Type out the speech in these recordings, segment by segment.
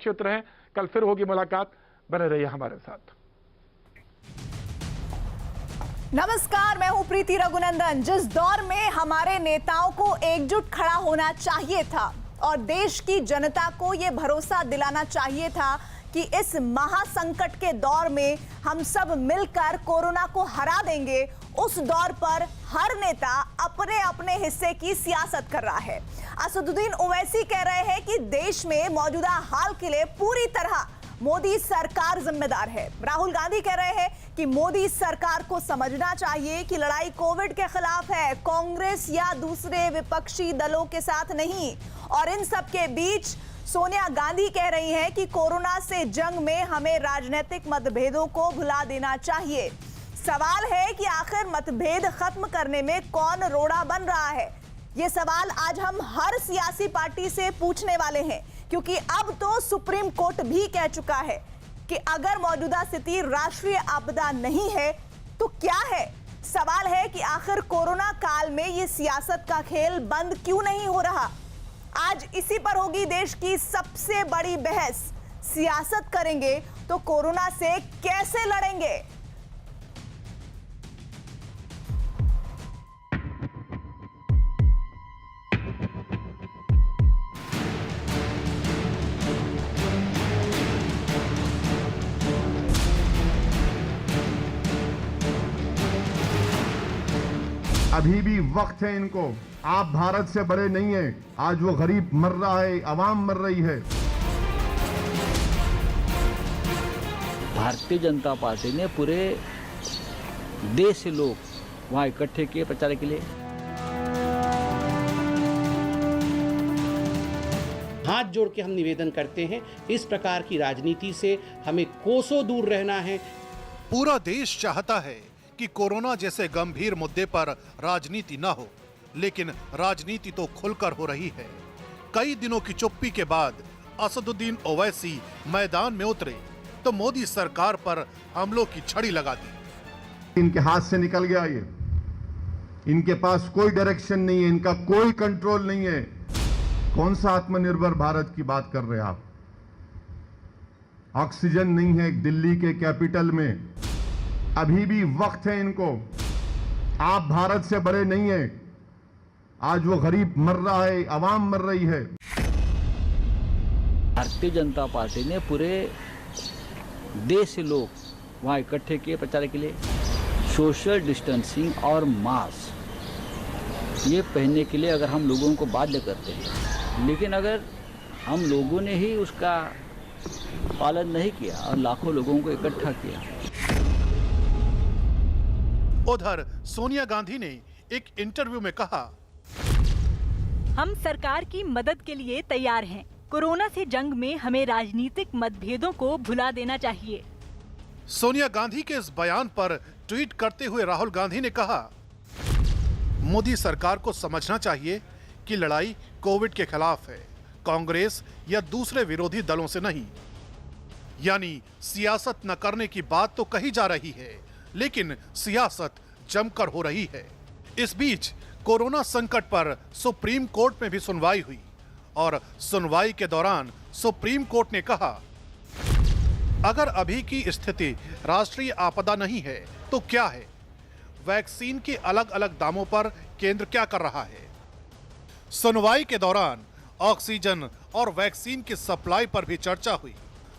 सुरक्षित रहें। कल फिर होगी मुलाकात, बने रहिए हमारे साथ। नमस्कार, मैं हूं प्रीति रघुनंदन। जिस दौर में हमारे नेताओं को एकजुट खड़ा होना चाहिए था और देश की जनता को यह भरोसा दिलाना चाहिए था कि इस महासंकट के दौर में हम सब मिलकर कोरोना को हरा देंगे, उस दौर पर हर नेता अपने अपने हिस्से की सियासत कर रहा है। असदुद्दीन ओवैसी कह रहे हैं कि देश में मौजूदा हाल के लिए पूरी तरह मोदी सरकार जिम्मेदार है। राहुल गांधी कह रहे हैं कि मोदी सरकार को समझना चाहिए कि लड़ाई कोविड के खिलाफ है, कांग्रेस या दूसरे विपक्षी दलों के साथ नहीं। और इन सब के बीच सोनिया गांधी कह रही हैं कि कोरोना से जंग में हमें राजनीतिक मतभेदों को भुला देना चाहिए। सवाल है कि आखिर मतभेद खत्म करने में कौन रोड़ा बन रहा है? ये सवाल आज हम हर सियासी पार्टी से पूछने वाले हैं, क्योंकि अब तो सुप्रीम कोर्ट भी कह चुका है कि अगर मौजूदा स्थिति राष्ट्रीय आपदा नहीं है तो क्या है? सवाल है कि आखिर कोरोना काल में ये सियासत का खेल बंद क्यों नहीं हो रहा? आज इसी पर होगी देश की सबसे बड़ी बहस। सियासत करेंगे तो कोरोना से कैसे लड़ेंगे? अभी भी वक्त है इनको। आप भारत से बड़े नहीं हैं। आज वो गरीब मर रहा है, आवाम मर रही है। भारतीय जनता पार्टी ने पूरे देश से लोग वहां इकट्ठे किए प्रचार के लिए। हाथ जोड़ के हम निवेदन करते हैं, इस प्रकार की राजनीति से हमें कोसों दूर रहना है। पूरा देश चाहता है कि कोरोना जैसे गंभीर मुद्दे पर राजनीति न हो, लेकिन राजनीति तो खुलकर हो रही है। कई दिनों की चुप्पी के बाद असदुद्दीन ओवैसी मैदान में उतरे तो मोदी सरकार पर हमलों की छड़ी लगा दी। इनके हाथ से निकल गया ये। इनके पास कोई डायरेक्शन नहीं है, इनका कोई कंट्रोल नहीं है। कौन सा आत्मनिर्भर भारत की बात कर रहे हैं आप? ऑक्सीजन नहीं है दिल्ली के कैपिटल में। अभी भी वक्त है इनको। आप भारत से बड़े नहीं हैं। आज वो गरीब मर रहा है, आवाम मर रही है। भारतीय जनता पार्टी ने पूरे देश से लोग वहां इकट्ठे किए प्रचार के लिए। सोशल डिस्टेंसिंग और मास्क ये पहनने के लिए अगर हम लोगों को बाध्य करते हैं, लेकिन अगर हम लोगों ने ही उसका पालन नहीं किया और लाखों लोगों को इकट्ठा किया। उधर सोनिया गांधी ने एक इंटरव्यू में कहा, हम सरकार की मदद के लिए तैयार हैं। कोरोना से जंग में हमें राजनीतिक मतभेदों को भुला देना चाहिए। सोनिया गांधी के इस बयान पर ट्वीट करते हुए राहुल गांधी ने कहा, मोदी सरकार को समझना चाहिए कि लड़ाई कोविड के खिलाफ है, कांग्रेस या दूसरे विरोधी दलों से नहीं। यानी सियासत न करने की बात तो कही जा रही है, लेकिन सियासत जमकर हो रही है। इस बीच कोरोना संकट पर सुप्रीम कोर्ट में भी सुनवाई हुई और सुनवाई के दौरान सुप्रीम कोर्ट ने कहा, अगर अभी की स्थिति राष्ट्रीय आपदा नहीं है तो क्या है? वैक्सीन के अलग अलग दामों पर केंद्र क्या कर रहा है? सुनवाई के दौरान ऑक्सीजन और वैक्सीन की सप्लाई पर भी चर्चा हुई।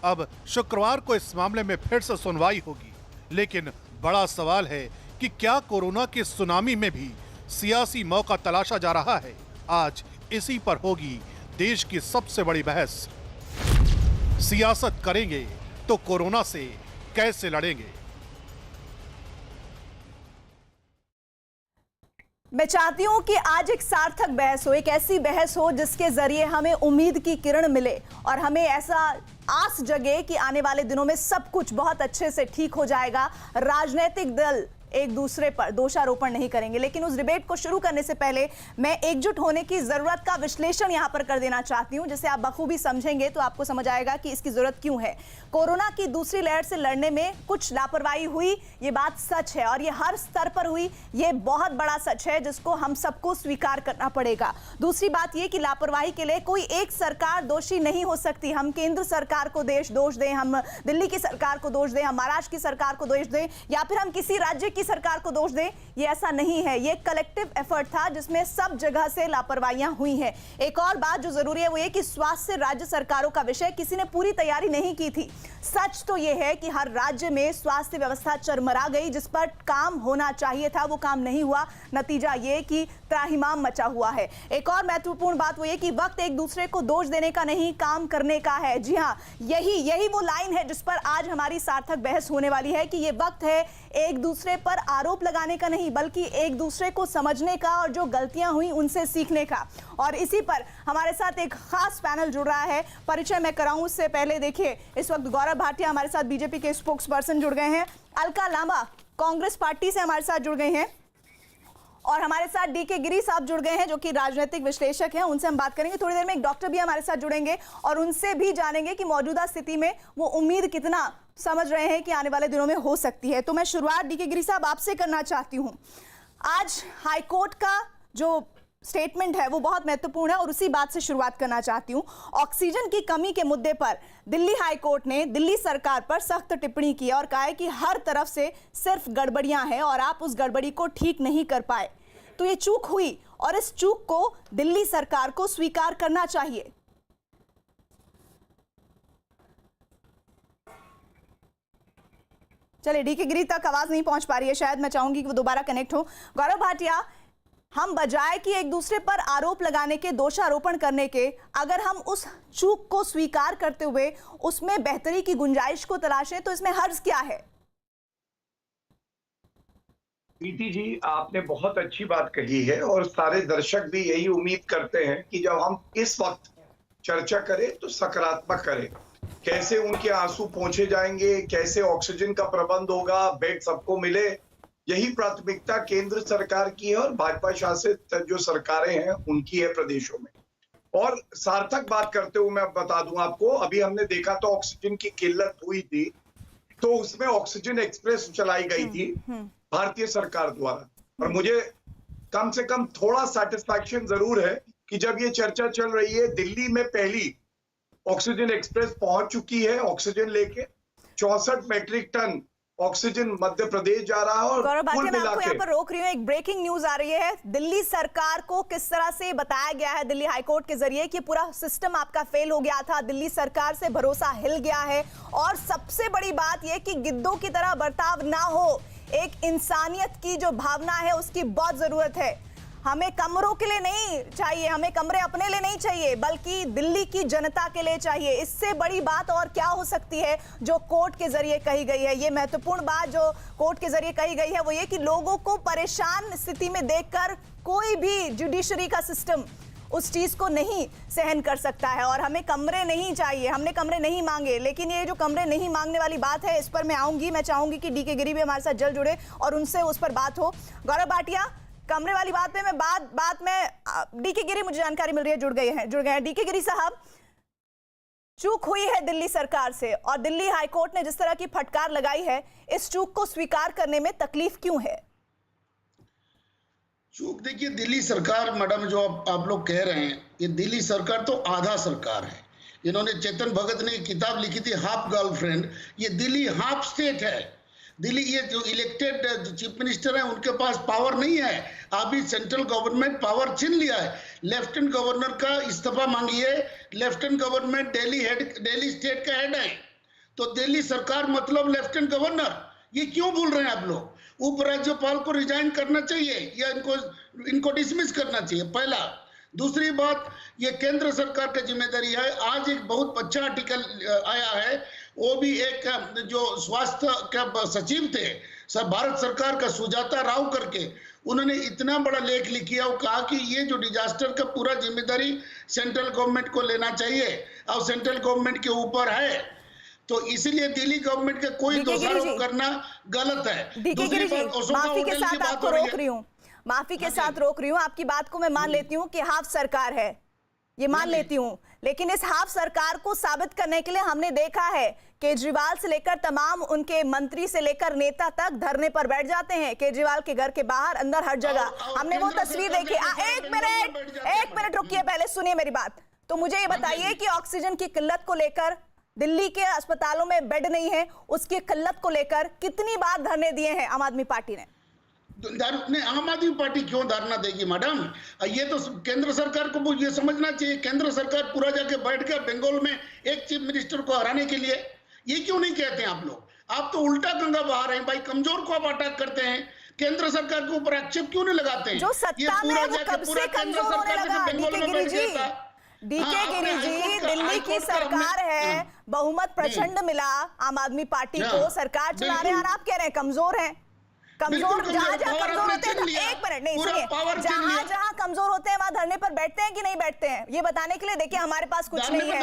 अब शुक्रवार को इस मामले में फिर से सुनवाई होगी, लेकिन बड़ा सवाल है कि क्या कोरोना के सुनामी में भी सियासी मौका तलाशा जा रहा है? आज इसी पर होगी देश की सबसे बड़ी बहस। सियासत करेंगे तो कोरोना से कैसे लड़ेंगे? मैं चाहती हूं कि आज एक सार्थक बहस हो, एक ऐसी बहस हो जिसके जरिए हमें उम्मीद की किरण मिले और हमें ऐसा आस जगे कि आने वाले दिनों में सब कुछ बहुत अच्छे से ठीक हो जाएगा। राजनीतिक दल एक दूसरे पर दोषारोपण नहीं करेंगे। लेकिन उस डिबेट को शुरू करने से पहले मैं एकजुट होने की जरूरत का विश्लेषण यहां पर कर देना चाहती हूं, जिसे आप बखूबी समझेंगे तो आपको समझ आएगा कि इसकी जरूरत क्यों है। कोरोना की दूसरी लहर से लड़ने में कुछ लापरवाही हुई, ये बात सच है, और ये हर स्तर पर हुई, ये बहुत बड़ा सच है जिसको हम सबको स्वीकार करना पड़ेगा। दूसरी बात ये कि लापरवाही के लिए कोई एक सरकार दोषी नहीं हो सकती। हम केंद्र सरकार को दोष दें, हम दिल्ली की सरकार को दोष दें, हम महाराष्ट्र की सरकार को दोष दें, या फिर हम किसी राज्य की सरकार को दोष दें, ये ऐसा नहीं है। ये कलेक्टिव एफर्ट था जिसमें सब जगह से लापरवाहियां हुई हैं। एक और बात जो जरूरी है वो ये कि स्वास्थ्य राज्य सरकारों का विषय, किसी ने पूरी तैयारी नहीं की थी। सच तो ये है कि हर राज्य में स्वास्थ्य व्यवस्था चरमरा गई, जिस पर काम होना चाहिए था वो काम नहीं हुआ। नतीजा ये कि त्राहिमाम मचा हुआ है। एक और महत्वपूर्ण बात वो ये कि वक्त एक दूसरे को दोष देने का नहीं, काम करने का है। जी हाँ, यही वो लाइन है जिस पर आज हमारी सार्थक बहस होने वाली है कि ये वक्त है एक दूसरे पर आरोप लगाने का नहीं, बल्कि एक दूसरे को समझने का और जो गलतियां हुई उनसे सीखने का। और इसी पर हमारे साथ एक खास पैनल जुड़ रहा है। परिचय मैं कराऊं उससे पहले देखिए, इस वक्त गौरव भाटिया हमारे साथ बीजेपी के स्पोक्स पर्सन जुड़ गए हैं, अलका लांबा कांग्रेस पार्टी से हमारे साथ जुड़ गए हैं, और हमारे साथ डीके गिरी साहब जुड़ गए हैं जो कि राजनीतिक विश्लेषक हैं। उनसे हम बात करेंगे। थोड़ी देर में एक डॉक्टर भी हमारे साथ जुड़ेंगे और उनसे भी जानेंगे कि मौजूदा स्थिति में वो उम्मीद कितना समझ रहे हैं कि आने वाले दिनों में हो सकती है। तो मैं शुरुआत डीके गिरी साहब आपसे करना चाहती हूँ। आज हाईकोर्ट का जो स्टेटमेंट है वो बहुत महत्वपूर्ण है और उसी बात से शुरुआत करना चाहती हूँ। ऑक्सीजन की कमी के मुद्दे पर दिल्ली हाईकोर्ट ने दिल्ली सरकार पर सख्त टिप्पणी की और कहा है कि हर तरफ से सिर्फ गड़बड़ियां हैं और आप उस गड़बड़ी को ठीक नहीं कर पाए। तो ये चूक हुई और इस चूक को दिल्ली सरकार को स्वीकार करना चाहिए। चलिए, डीके गिरी तक आवाज नहीं पहुंच पा रही है, शायद मैं चाहूंगी कि वो दोबारा कनेक्ट हो। गौरव भाटिया, हम बजाय कि एक दूसरे पर आरोप लगाने के, दोषारोपण करने के, अगर हम उस चूक को स्वीकार करते हुए उसमें बेहतरी की गुंजाइश को तलाशें तो इसमें हर्ज क्या है? प्रीति जी, आपने बहुत अच्छी बात कही है और सारे दर्शक भी यही उम्मीद करते हैं कि जब हम इस वक्त चर्चा करें तो सकारात्मक करें। कैसे उनके आंसू पहुंचे जाएंगे, कैसे ऑक्सीजन का प्रबंध होगा, बेड सबको मिले, यही प्राथमिकता केंद्र सरकार की है और भाजपा शासित जो सरकारें हैं उनकी है प्रदेशों में। और सार्थक बात करते हुए मैं बता दूं आपको, अभी हमने देखा तो ऑक्सीजन की किल्लत हुई थी तो उसमें ऑक्सीजन एक्सप्रेस चलाई गई थी भारतीय सरकार द्वारा। और मुझे कम से कम थोड़ा सेटिस्फैक्शन जरूर है कि जब ये चर्चा चल रही है, दिल्ली में पहली ऑक्सीजन एक्सप्रेस पहुंच चुकी है ऑक्सीजन लेके। 64 metric ton oxygen Madhya Pradesh जा रहा है। और गौरव भाटिया, मैं आपको यहाँ पर रोक रही हूँ, एक ब्रेकिंग न्यूज आ रही है। दिल्ली सरकार को किस तरह से बताया गया है दिल्ली हाईकोर्ट के जरिए कि पूरा सिस्टम आपका फेल हो गया था, दिल्ली सरकार से भरोसा हिल गया है, और सबसे बड़ी बात यह कि गिद्धों की तरह बर्ताव ना हो, एक इंसानियत की जो भावना है उसकी बहुत जरूरत है। हमें कमरों के लिए नहीं चाहिए, हमें कमरे अपने लिए नहीं चाहिए, बल्कि दिल्ली की जनता के लिए चाहिए। इससे बड़ी बात और क्या हो सकती है जो कोर्ट के जरिए कही गई है? ये महत्वपूर्ण बात जो कोर्ट के जरिए कही गई है वो ये कि लोगों को परेशान स्थिति में देखकर कोई भी जुडिशरी का सिस्टम उस चीज को नहीं सहन कर सकता है। और हमें कमरे नहीं चाहिए, हमने कमरे नहीं मांगे। लेकिन ये जो कमरे नहीं मांगने वाली बात है, इस पर मैं आऊंगी। मैं चाहूंगी कि डीके गिरी भी हमारे साथ जल्द जुड़े और उनसे उस पर बात हो। गौरव भाटिया, कमरे वाली बात पे मैं बात में डीके गिरी, मुझे जानकारी मिल रही है जुड़ गए हैं। डीके गिरी साहब, चूक हुई है दिल्ली सरकार से और दिल्ली हाईकोर्ट ने जिस तरह की फटकार लगाई है, इस चूक को स्वीकार करने में तकलीफ क्यों है? चूक देखिए, दिल्ली सरकार, मैडम जो आप लोग कह रहे हैं, ये दिल्ली सरकार तो आधा सरकार है। इन्होंने, चेतन भगत ने किताब लिखी थी हाफ गर्लफ्रेंड, ये दिल्ली हाफ स्टेट है। दिल्ली, ये जो इलेक्टेड चीफ मिनिस्टर हैं उनके पास पावर नहीं है। अभी सेंट्रल गवर्नमेंट पावर छीन लिया है। लेफ्टिनेंट गवर्नर का इस्तीफा मांगिए, लेफ्टिनेंट गवर्नमेंट दिल्ली स्टेट का हेड है, तो दिल्ली सरकार मतलब लेफ्टिनेंट गवर्नर। ये क्यों बोल रहे हैं आप लोग? उपराज्यपाल को रिजाइन करना चाहिए या इनको डिसमिस करना चाहिए, पहला। दूसरी बात, ये केंद्र सरकार की जिम्मेदारी है। आज एक बहुत अच्छा आर्टिकल आया है, वो भी एक जो स्वास्थ्य का सचिव थे भारत सरकार का, सुजाता राव करके, उन्होंने इतना बड़ा लेख लिखा और कहा कि ये जो डिजास्टर का पूरा जिम्मेदारी सेंट्रल गवर्नमेंट को लेना चाहिए और सेंट्रल गवर्नमेंट के ऊपर है। तो इसीलिए दिल्ली गवर्नमेंट के कोई दोषारोप करना गलत है। दूसरी बात, अशोका माफी के होटल की साथ बात आपको हो रही रोक है। रही हूँ, माफी के साथ रोक रही हूँ। आपकी बात को मैं मान लेती हूँ कि हाफ सरकार है, ये मान लेती हूँ, लेकिन इस हाफ सरकार को साबित करने के लिए हमने देखा है केजरीवाल से लेकर तमाम उनके मंत्री से लेकर नेता तक धरने पर बैठ जाते हैं, केजरीवाल के घर के बाहर, अंदर, हर जगह। हमने वो तस्वीर देखी। एक मिनट रुकिए, पहले सुनिए मेरी बात। तो मुझे ये बताइए कि ऑक्सीजन की किल्लत को लेकर, दिल्ली के अस्पतालों में बेड नहीं है, उसकी किल्लत को लेकर कितनी बार धरने दिए हैं आम आदमी पार्टी ने? आम आदमी पार्टी क्यों धरना देगी मैडम? ये तो केंद्र सरकार को ये समझना चाहिए। केंद्र सरकार पूरा जाके बैठ गया बंगाल में एक चीफ मिनिस्टर को हराने के लिए। ये क्यों नहीं कहते हैं आप लोग? आप तो उल्टा गंगा बहा रहे हैं भाई, कमजोर को आप अटैक करते हैं, केंद्र सरकार के ऊपर आक्षेप क्यों नहीं लगाते हैं? जो सत्ता में है वो कब से कमजोर होने लगा? डीके गिरी जी, दिल्ली की सरकार है, बहुमत प्रचंड मिला आम आदमी पार्टी को, सरकार चला रहे हैं और आप कह रहे हैं कमजोर है। कमजोर जहां जहां कमजोर होते हैं, एक मिनट नहीं सुनिए, जहां जहां कमजोर होते हैं वहां धरने पर बैठते हैं कि नहीं बैठते हैं? ये बताने के लिए देखिए हमारे पास कुछ नहीं है,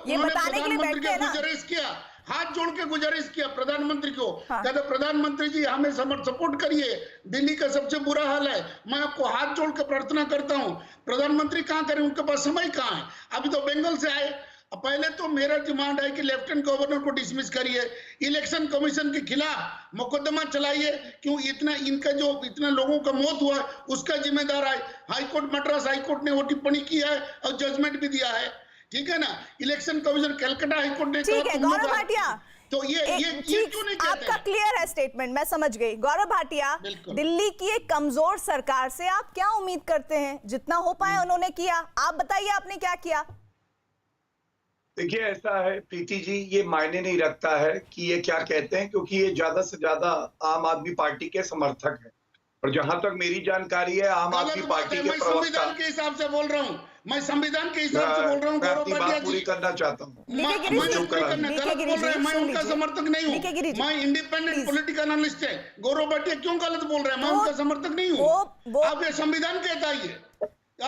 ये बताने के लिए बैठते हैं ना। गुजारिश किया, हाथ जोड़ के गुजारिश किया प्रधानमंत्री को, कहते प्रधानमंत्री जी हमें सपोर्ट करिए, दिल्ली का सबसे बुरा हाल है, मैं आपको हाथ जोड़ के प्रार्थना करता हूं। प्रधानमंत्री कहां करें, उनके पास समय कहां है? अभी तो बंगाल से आए। पहले तो मेरा डिमांड है कि लेफ्टिनेंट गवर्नर को डिसमिस करिए, इलेक्शन कमीशन के खिलाफ मुकदमा चलाइए। क्यों इनका जो इतने लोगों का मौत हुआ उसका जिम्मेदार है हाईकोर्ट, मद्रास हाईकोर्ट ने वो टिप्पणी किया है और जजमेंट भी दिया है, ठीक है ना। इलेक्शन कमीशन कलकत्ता हाईकोर्ट ने ठीक है। गौरव भाटिया, तो ये क्यों नहीं कहते? आपका क्लियर है स्टेटमेंट, मैं समझ गई। गौरव भाटिया, दिल्ली की एक कमजोर सरकार से आप क्या उम्मीद करते हैं? जितना हो पाया उन्होंने किया, आप बताइए आपने क्या किया? देखिए ऐसा है प्रीति जी, ये मायने नहीं रखता है कि ये क्या कहते हैं, क्योंकि ये ज्यादा से ज्यादा आम आदमी पार्टी के समर्थक हैं। और जहां तक मेरी जानकारी है, आम आदमी पार्टी के प्रवक्ता, संविधान के हिसाब से बोल रहा हूँ, मैं संविधान के हिसाब से बोल रहा हूँ। मैं अपनी बात पूरी करना चाहता हूँ। मैं उनका समर्थक नहीं हूँ, मैं इंडिपेंडेंट पॉलिटिकल एनालिस्ट है। गौरव भाटिया क्यों गलत बोल रहे हैं? मैं उनका समर्थक नहीं हूँ। आप ये संविधान कहता है,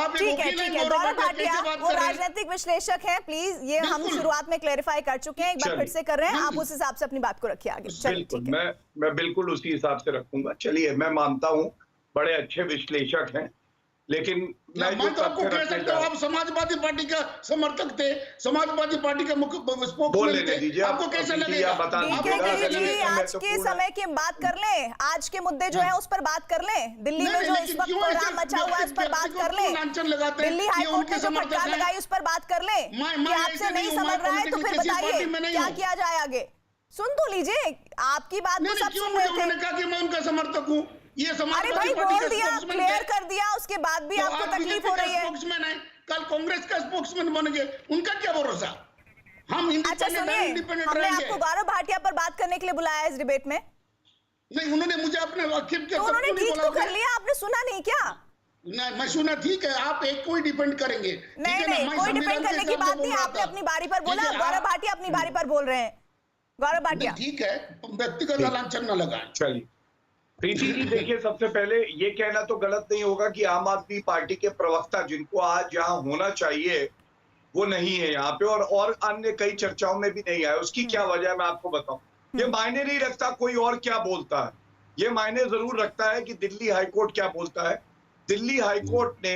ठीक है। गौरव भाटिया वो राजनीतिक विश्लेषक हैं, प्लीज ये हम शुरुआत में क्लेरिफाई कर चुके हैं, एक बार फिर से कर रहे हैं। आप उस हिसाब से अपनी बात को रखिए आगे। चलिए, मैं बिल्कुल उसी हिसाब से रखूंगा। चलिए, मैं मानता हूँ बड़े अच्छे विश्लेषक हैं, लेकिन मैं तो आपको कह सकता हूँ आप समाजवादी पार्टी का समर्थक थे, समाजवादी पार्टी का मुख्य बोलने दीजिए। आपको कैसा लगेगा? आज के समय की बात कर लें, आज के मुद्दे जो है उस पर बात कर लें, दिल्ली में जो इस वक्त कोहराम मचा हुआ है उस पर बात कर लें, दिल्ली हाईकोर्ट ने जो फटकार लगाई उस पर बात कर लें। कि आपसे नहीं समझ रहा है तो फिर बताइए क्या किया जाए आगे? सुन तो लीजिए, आपकी बात तो सब सुन रहे थे। मैंने कहा कि मैं उनका समर्थक हूँ, ये अरे भाई बोल दिया, क्लियर कर दिया, उसके बाद भी आपको तकलीफ हो रही है। स्पोक्समैन है, कल कांग्रेस का स्पोक्समैन बन गए, उनका क्या भरोसा? हम अच्छा सुनिए, हमने आपको गौरव भाटिया पर बात करने के लिए बुलाया इस डिबेट में। नहीं, उन्होंने मुझे अपने वाकिफ के उन्होंने ठीक तो कर लिया, आपने सुना नहीं क्या? नहीं, मैं सुना, ठीक है, आप एक कोई डिपेंड करेंगे। नहीं, कोई डिपेंड करने की बात नहीं, आपने अपनी बारी पर बोला, गौरव भाटिया अपनी बारी पर बोल रहे हैं। गौरव भाटिया, ठीक है, व्यक्तिगत लांछन न लगाएं। चलिए प्रीति जी, देखिए सबसे पहले ये कहना तो गलत नहीं होगा कि आम आदमी पार्टी के प्रवक्ता, जिनको आज जहां होना चाहिए वो नहीं है यहाँ पे, और अन्य कई चर्चाओं में भी नहीं आए। उसकी क्या वजह है मैं आपको बताऊं। ये मायने नहीं रखता कोई और क्या बोलता है, ये मायने जरूर रखता है कि दिल्ली हाईकोर्ट क्या बोलता है। दिल्ली हाईकोर्ट ने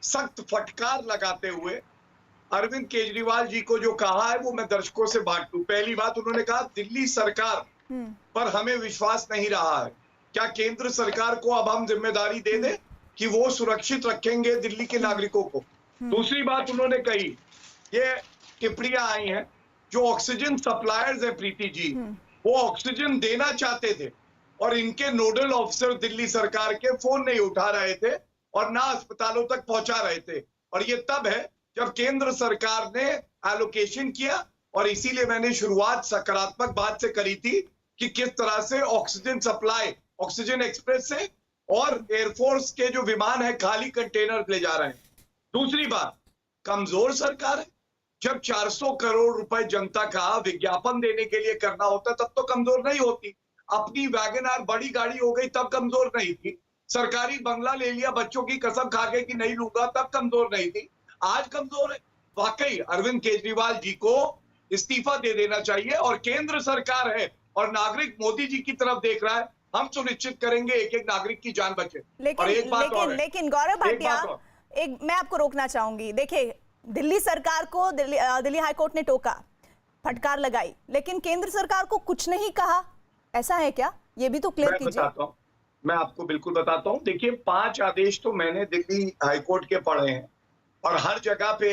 सख्त फटकार लगाते हुए अरविंद केजरीवाल जी को जो कहा है वो मैं दर्शकों से बांट दूं। पहली बात, उन्होंने कहा दिल्ली सरकार पर हमें विश्वास नहीं रहा है, क्या केंद्र सरकार को अब हम जिम्मेदारी दे दें कि वो सुरक्षित रखेंगे दिल्ली के नागरिकों को। दूसरी बात उन्होंने कही, ये टिप्पणियां आई हैं, जो ऑक्सीजन सप्लायर्स हैं प्रीति जी, वो ऑक्सीजन देना चाहते थे और इनके नोडल ऑफिसर दिल्ली सरकार के फोन नहीं उठा रहे थे और ना अस्पतालों तक पहुंचा रहे थे। और ये तब है जब केंद्र सरकार ने एलोकेशन किया, और इसीलिए मैंने शुरुआत सकारात्मक बात से करी थी कि किस तरह से ऑक्सीजन सप्लाई ऑक्सीजन एक्सप्रेस से और एयरफोर्स के जो विमान है खाली कंटेनर ले जा रहे हैं। दूसरी बात, कमजोर सरकार है। जब 400 करोड़ रुपए जनता का विज्ञापन देने के लिए करना होता तब तो कमजोर नहीं होती। अपनी वैगनआर बड़ी गाड़ी हो गई तब कमजोर नहीं थी। सरकारी बंगला ले लिया बच्चों की कसम खा के कि नहीं लूंगा तब कमजोर नहीं थी। आज कमजोर है। वाकई अरविंद केजरीवाल जी को इस्तीफा दे देना चाहिए। और केंद्र सरकार है और नागरिक मोदी जी की तरफ देख रहा है, हम सुनिश्चित करेंगे एक एक नागरिक की जान बचे। और एक बात और है, लेकिन गौरव भाटिया, मैं आपको रोकना चाहूंगी। देखिए, दिल्ली सरकार को दिल्ली हाईकोर्ट ने टोका, फटकार लगाई, लेकिन केंद्र सरकार को कुछ नहीं कहा, ऐसा है क्या? ये भी तो क्लियर कीजिए। मैं आपको बिल्कुल बताता हूँ। देखिए, 5 आदेश तो मैंने दिल्ली हाईकोर्ट के पढ़े हैं और हर जगह पे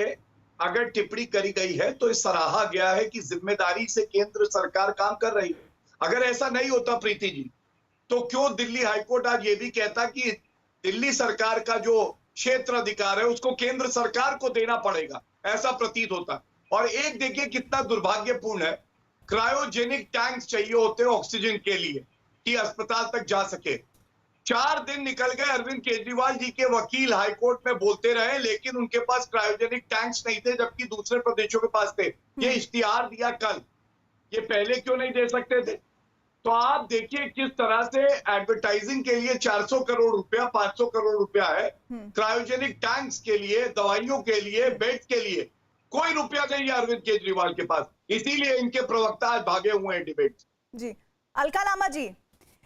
अगर टिप्पणी करी गई है तो सराहा गया है कि जिम्मेदारी से केंद्र सरकार काम कर रही है। अगर ऐसा नहीं होता प्रीति जी, तो क्यों दिल्ली हाईकोर्ट आज ये भी कहता कि दिल्ली सरकार का जो क्षेत्र अधिकार है उसको केंद्र सरकार को देना पड़ेगा, ऐसा प्रतीत होता। और एक देखिए कितना दुर्भाग्यपूर्ण है, क्रायोजेनिक टैंक्स चाहिए होते हैं ऑक्सीजन के लिए कि अस्पताल तक जा सके। 4 दिन निकल गए, अरविंद केजरीवाल जी के वकील हाईकोर्ट में बोलते रहे, लेकिन उनके पास क्रायोजेनिक टैंक्स नहीं थे, जबकि दूसरे प्रदेशों के पास थे। ये इश्तिहार दिया कल, ये पहले क्यों नहीं दे सकते थे? तो आप देखिए किस तरह से एडवर्टाइजिंग के लिए 400 करोड़ रुपया, 500 करोड़ रुपया है, क्रायोजेनिक टैंक्स के लिए, दवाइयों के लिए, बेड के लिए कोई रुपया नहीं है अरविंद केजरीवाल के पास। इसीलिए इनके प्रवक्ता आज भागे हुए हैं डिबेट जी। अलका लामा जी,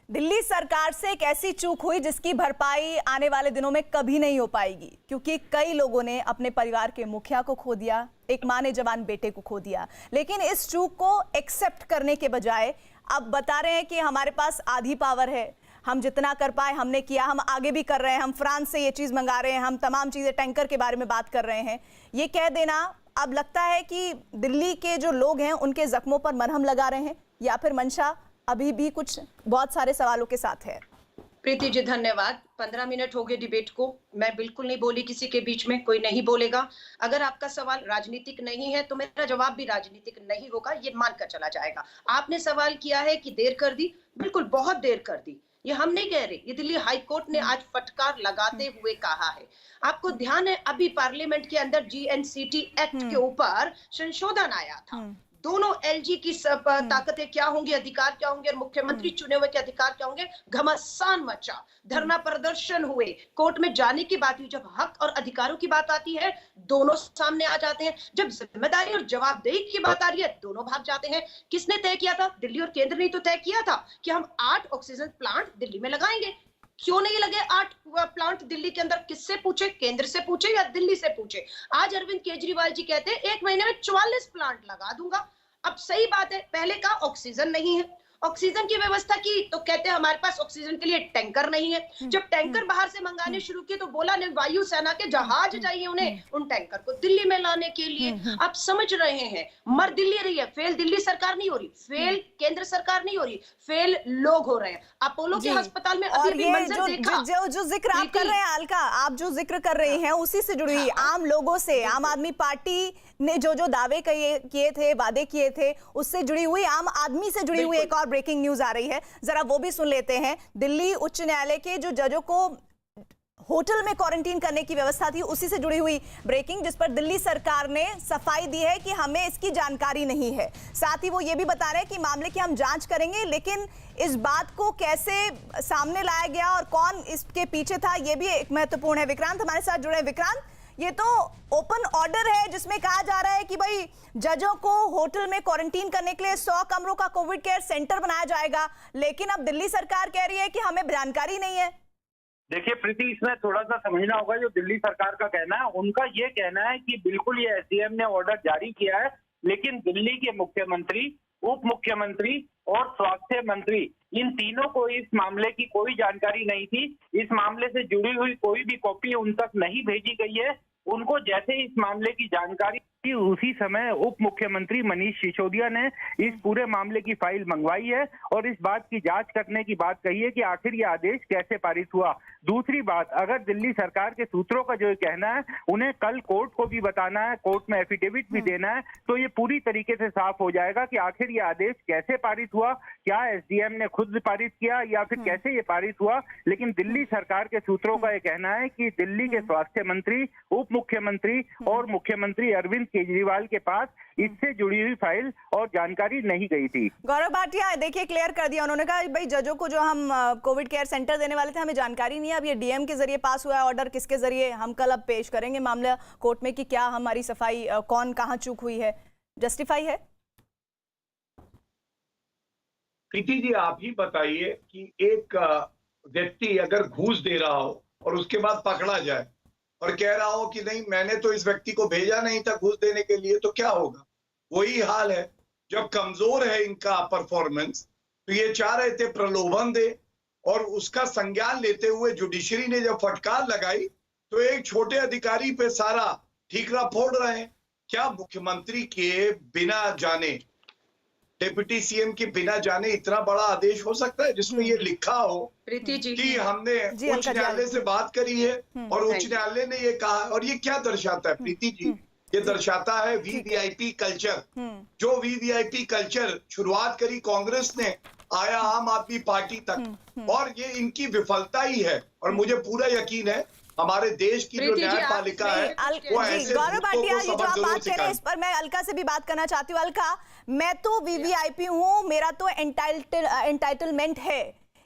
दिल्ली सरकार से एक ऐसी चूक हुई जिसकी भरपाई आने वाले दिनों में कभी नहीं हो पाएगी, क्योंकि कई लोगों ने अपने परिवार के मुखिया को खो दिया, एक मां ने जवान बेटे को खो दिया, लेकिन इस चूक को एक्सेप्ट करने के बजाय अब बता रहे हैं कि हमारे पास आधी पावर है, हम जितना कर पाए हमने किया, हम आगे भी कर रहे हैं, हम फ्रांस से ये चीज मंगा रहे हैं, हम तमाम चीजें, टैंकर के बारे में बात कर रहे हैं। ये कह देना अब लगता है कि दिल्ली के जो लोग हैं उनके जख्मों पर मरहम लगा रहे हैं, या फिर मंशा अभी भी कुछ बहुत सारे सवालों के साथ है? प्रीति जी धन्यवाद। 15 मिनट हो गए डिबेट को, मैं बिल्कुल नहीं बोली, किसी के बीच में कोई नहीं बोलेगा। अगर आपका सवाल राजनीतिक नहीं है तो मेरा जवाब भी राजनीतिक नहीं होगा, ये मानकर चला जाएगा। आपने सवाल किया है कि देर कर दी, बिल्कुल बहुत देर कर दी, ये हम नहीं कह रहे, ये दिल्ली हाईकोर्ट ने आज फटकार लगाते हुए कहा है। आपको ध्यान है अभी पार्लियामेंट के अंदर GNCT एक्ट के ऊपर संशोधन आया था। दोनों LG की सब ताकतें क्या होंगी, अधिकार क्या होंगे, और मुख्यमंत्री चुने हुए के अधिकार क्या होंगे, घमासान मचा, धरना प्रदर्शन हुए, कोर्ट में जाने की बात हुई। जब हक और अधिकारों की बात आती है दोनों सामने आ जाते हैं, जब जिम्मेदारी और जवाबदेही की बात आ रही है दोनों भाग जाते हैं। किसने तय किया था? दिल्ली और केंद्र ने तो तय किया था कि हम 8 ऑक्सीजन प्लांट दिल्ली में लगाएंगे। क्यों नहीं लगे 8 प्लांट दिल्ली के अंदर? किससे पूछे, केंद्र से पूछे या दिल्ली से पूछे? आज अरविंद केजरीवाल जी कहते हैं 1 महीने में 44 प्लांट लगा दूंगा। अब सही बात है, पहले का ऑक्सीजन नहीं है, ऑक्सीजन की व्यवस्था की तो कहते हैं हमारे पास ऑक्सीजन के लिए टैंकर नहीं है। जब टैंकर बाहर से मंगाने शुरू किए तो बोला ने वायु सेना के जहाज चाहिए उन्हें उन टैंकर को दिल्ली में लाने के लिए। आप समझ रहे हैं, मर दिल्ली रही है, फेल दिल्ली सरकार नहीं हो रही, फेल केंद्र सरकार नहीं हो रही, फेल लोग हो रहे हैं। अपोलो के अस्पताल में अभी भी मंजर देखा। जो जिक्र आप कर रहे हैं अलका, आप जो जिक्र कर रही हैं उसी से जुड़ी हुई आम लोगों से, आम आदमी पार्टी ने जो दावे किए थे, वादे किए थे, उससे जुड़ी हुई, आम आदमी से जुड़ी हुई एक और ब्रेकिंग न्यूज आ रही है, जरा वो भी सुन लेते हैं। दिल्ली उच्च न्यायालय के जो जजों को होटल में क्वारंटीन करने की व्यवस्था थी, उसी से जुड़ी हुई ब्रेकिंग, जिस पर दिल्ली सरकार ने सफाई दी है कि हमें इसकी जानकारी नहीं है। साथ ही वो ये भी बता रहे हैं कि मामले की हम जांच करेंगे, लेकिन इस बात को कैसे सामने लाया गया और कौन इसके पीछे था, ये भी एक महत्वपूर्ण है। विक्रांत हमारे साथ जुड़े हैं। विक्रांत, ये तो ओपन ऑर्डर है जिसमें कहा जा रहा है कि भाई जजों को होटल में क्वारंटीन करने के लिए 100 कमरों का कोविड केयर सेंटर बनाया जाएगा, लेकिन अब दिल्ली सरकार कह रही है कि हमें जानकारी नहीं है। देखिए प्रीति, इसमें थोड़ा सा समझना होगा, जो दिल्ली सरकार का कहना है, उनका ये कहना है कि बिल्कुल ये SDM ने ऑर्डर जारी किया है, लेकिन दिल्ली के मुख्यमंत्री, उप मुख्यमंत्री और स्वास्थ्य मंत्री, इन तीनों को इस मामले की कोई जानकारी नहीं थी। इस मामले से जुड़ी हुई कोई भी कॉपी उन तक नहीं भेजी गई है। उनको जैसे इस मामले की जानकारी थी, उसी समय उप मुख्यमंत्री मनीष सिसोदिया ने इस पूरे मामले की फाइल मंगवाई है और इस बात की जांच करने की बात कही है कि आखिर ये आदेश कैसे पारित हुआ। दूसरी बात, अगर दिल्ली सरकार के सूत्रों का जो कहना है, उन्हें कल कोर्ट को भी बताना है, कोर्ट में एफिडेविट भी देना है, तो ये पूरी तरीके से साफ हो जाएगा कि आखिर ये आदेश कैसे पारित हुआ, क्या SDM ने खुद पारित किया या फिर कैसे ये पारित हुआ। लेकिन दिल्ली सरकार के सूत्रों का ये कहना है कि दिल्ली के स्वास्थ्य मंत्री, उप मुख्यमंत्री और मुख्यमंत्री अरविंद केजरीवाल के पास इससे जुड़ी हुई फाइल और जानकारी नहीं गई थी। गौरव भाटिया देखिए क्लियर कर दिया, उन्होंने कहा भाई जजों को जो हम कोविड केयर सेंटर देने वाले थे हमें जानकारी नहीं है। अब ये DM के जरिए पास हुआ है ऑर्डर, किसके जरिए, हम कल अब पेश करेंगे मामला कोर्ट में कि क्या हमारी सफाई, कौन कहाँ चूक हुई है, जस्टिफाई है। प्रीति जी, आप ही बताइए कि एक व्यक्ति अगर घूस दे रहा हो और उसके बाद पकड़ा जाए और कह रहा हो कि नहीं मैंने तो इस व्यक्ति को भेजा नहीं था घूस देने के लिए, तो क्या होगा? वही हाल है। जब कमजोर है इनका परफॉर्मेंस तो ये चाह रहे थे प्रलोभन दे, और उसका संज्ञान लेते हुए जुडिशरी ने जब फटकार लगाई तो एक छोटे अधिकारी पे सारा ठीकरा फोड़ रहे हैं। क्या मुख्यमंत्री के बिना जाने, डिप्टी सीएम के बिना जाने इतना बड़ा आदेश हो सकता है जिसमें ये लिखा हो प्रीति जी कि हमने उच्च न्यायालय से बात करी है और उच्च न्यायालय ने ये कहा? और ये क्या दर्शाता है प्रीति जी? ये दर्शाता है वीवीआईपी कल्चर। जो वीवीआईपी कल्चर शुरुआत करी कांग्रेस ने, आया आम आदमी पार्टी तक, और ये इनकी विफलता ही है। और मुझे पूरा यकीन है हमारे देश की जो न्यायपालिका है वो ऐसे गौरव भाटिया, ये जो आप जरूर बात कर रहे हैं इस पर मैं अलका से भी बात करना चाहती हूँ। अलका, मैं तो वीवीआईपी हूँ, मेरा तो एंटाइटलमेंट है।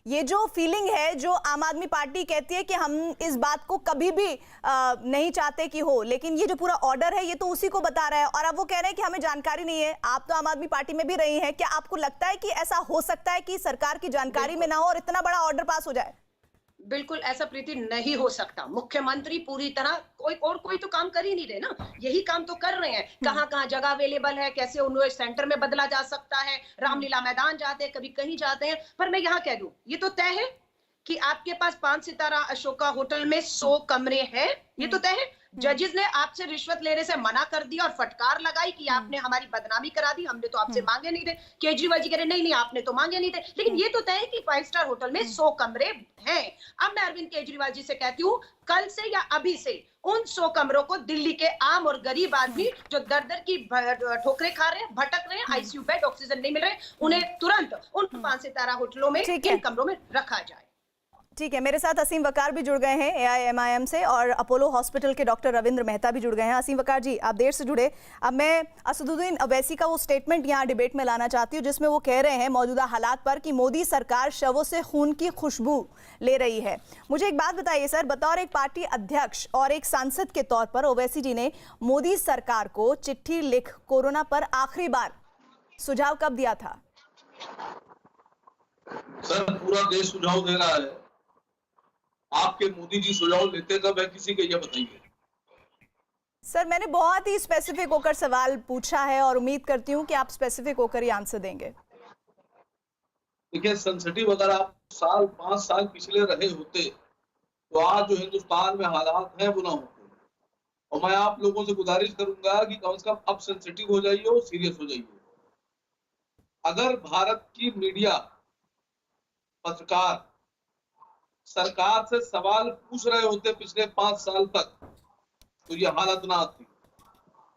ये जो फीलिंग है जो आम आदमी पार्टी कहती है कि हम इस बात को कभी भी नहीं चाहते कि हो, लेकिन ये जो पूरा ऑर्डर है ये तो उसी को बता रहा है, और अब वो कह रहे हैं कि हमें जानकारी नहीं है। आप तो आम आदमी पार्टी में भी रही हैं, क्या आपको लगता है कि ऐसा हो सकता है कि सरकार की जानकारी में ना हो और इतना बड़ा ऑर्डर पास हो जाए? बिल्कुल ऐसा प्रीति नहीं हो सकता। मुख्यमंत्री पूरी तरह कोई तो काम कर ही नहीं रहे ना, यही काम तो कर रहे हैं। कहाँ कहाँ जगह अवेलेबल है, कैसे उन्हें सेंटर में बदला जा सकता है, रामलीला मैदान जाते हैं, कभी कहीं जाते हैं। पर मैं यहाँ कह दूं, ये तो तय है कि आपके पास 5 सितारा अशोका होटल में 100 कमरे हैं, ये तो तय है। जजेस ने आपसे रिश्वत लेने से मना कर दिया और फटकार लगाई कि आपने हमारी बदनामी करा दी, हमने तो आपसे मांगे नहीं थे। केजरीवाल जी कह रहे नहीं आपने तो मांगे नहीं थे। लेकिन ये तो तय है कि 5 स्टार होटल में 100 कमरे हैं। अब मैं अरविंद केजरीवाल जी से कहती हूँ, कल से या अभी से उन 100 कमरों को दिल्ली के आम और गरीब आदमी जो दर की ठोकरें खा रहे हैं, भटक रहे हैं, आईसीयू बेड, ऑक्सीजन नहीं मिल रहे, उन्हें तुरंत उन 5 सितारा होटलों में, इन कमरों में रखा जाए। ठीक है, मेरे साथ असीम वकार भी जुड़ गए हैं AIMIM से, और अपोलो हॉस्पिटल के डॉक्टर रविंद्र मेहता भी जुड़ गए हैं। असीम वकार जी, आप देर से जुड़े। अब मैं असदुद्दीन अवैसी का वो स्टेटमेंट यहाँ डिबेट में लाना चाहती हूँ जिसमें वो कह रहे हैं मौजूदा हालात पर कि मोदी सरकार शवों से खून की खुशबू ले रही है। मुझे एक बात बताइए सर, बतौर एक पार्टी अध्यक्ष और एक सांसद के तौर पर ओवैसी जी ने मोदी सरकार को चिट्ठी लिख कोरोना पर आखिरी बार सुझाव कब दिया था? सर, पूरा देश सुझाव दे रहा है, आपके मोदी जी सुझाव लेते कब है किसी के, ये बताइए। सर, मैंने बहुत ही स्पेसिफिक होकर सवाल पूछा है और उम्मीद करती हूँ कि आप स्पेसिफिक होकर ही आंसर देंगे। देखिए, सेंसिटिव अगर आप 5 साल पिछले रहे होते तो आज जो हिंदुस्तान में हालात हैं वो ना होते। और मैं आप लोगों से गुजारिश करूंगा कि कम से कम अब सेंसिटिव हो जाइए और सीरियस हो जाइए। अगर भारत की मीडिया, पत्रकार सरकार से सवाल पूछ रहे होते पिछले 5 साल तक तो ये हालत ना आती।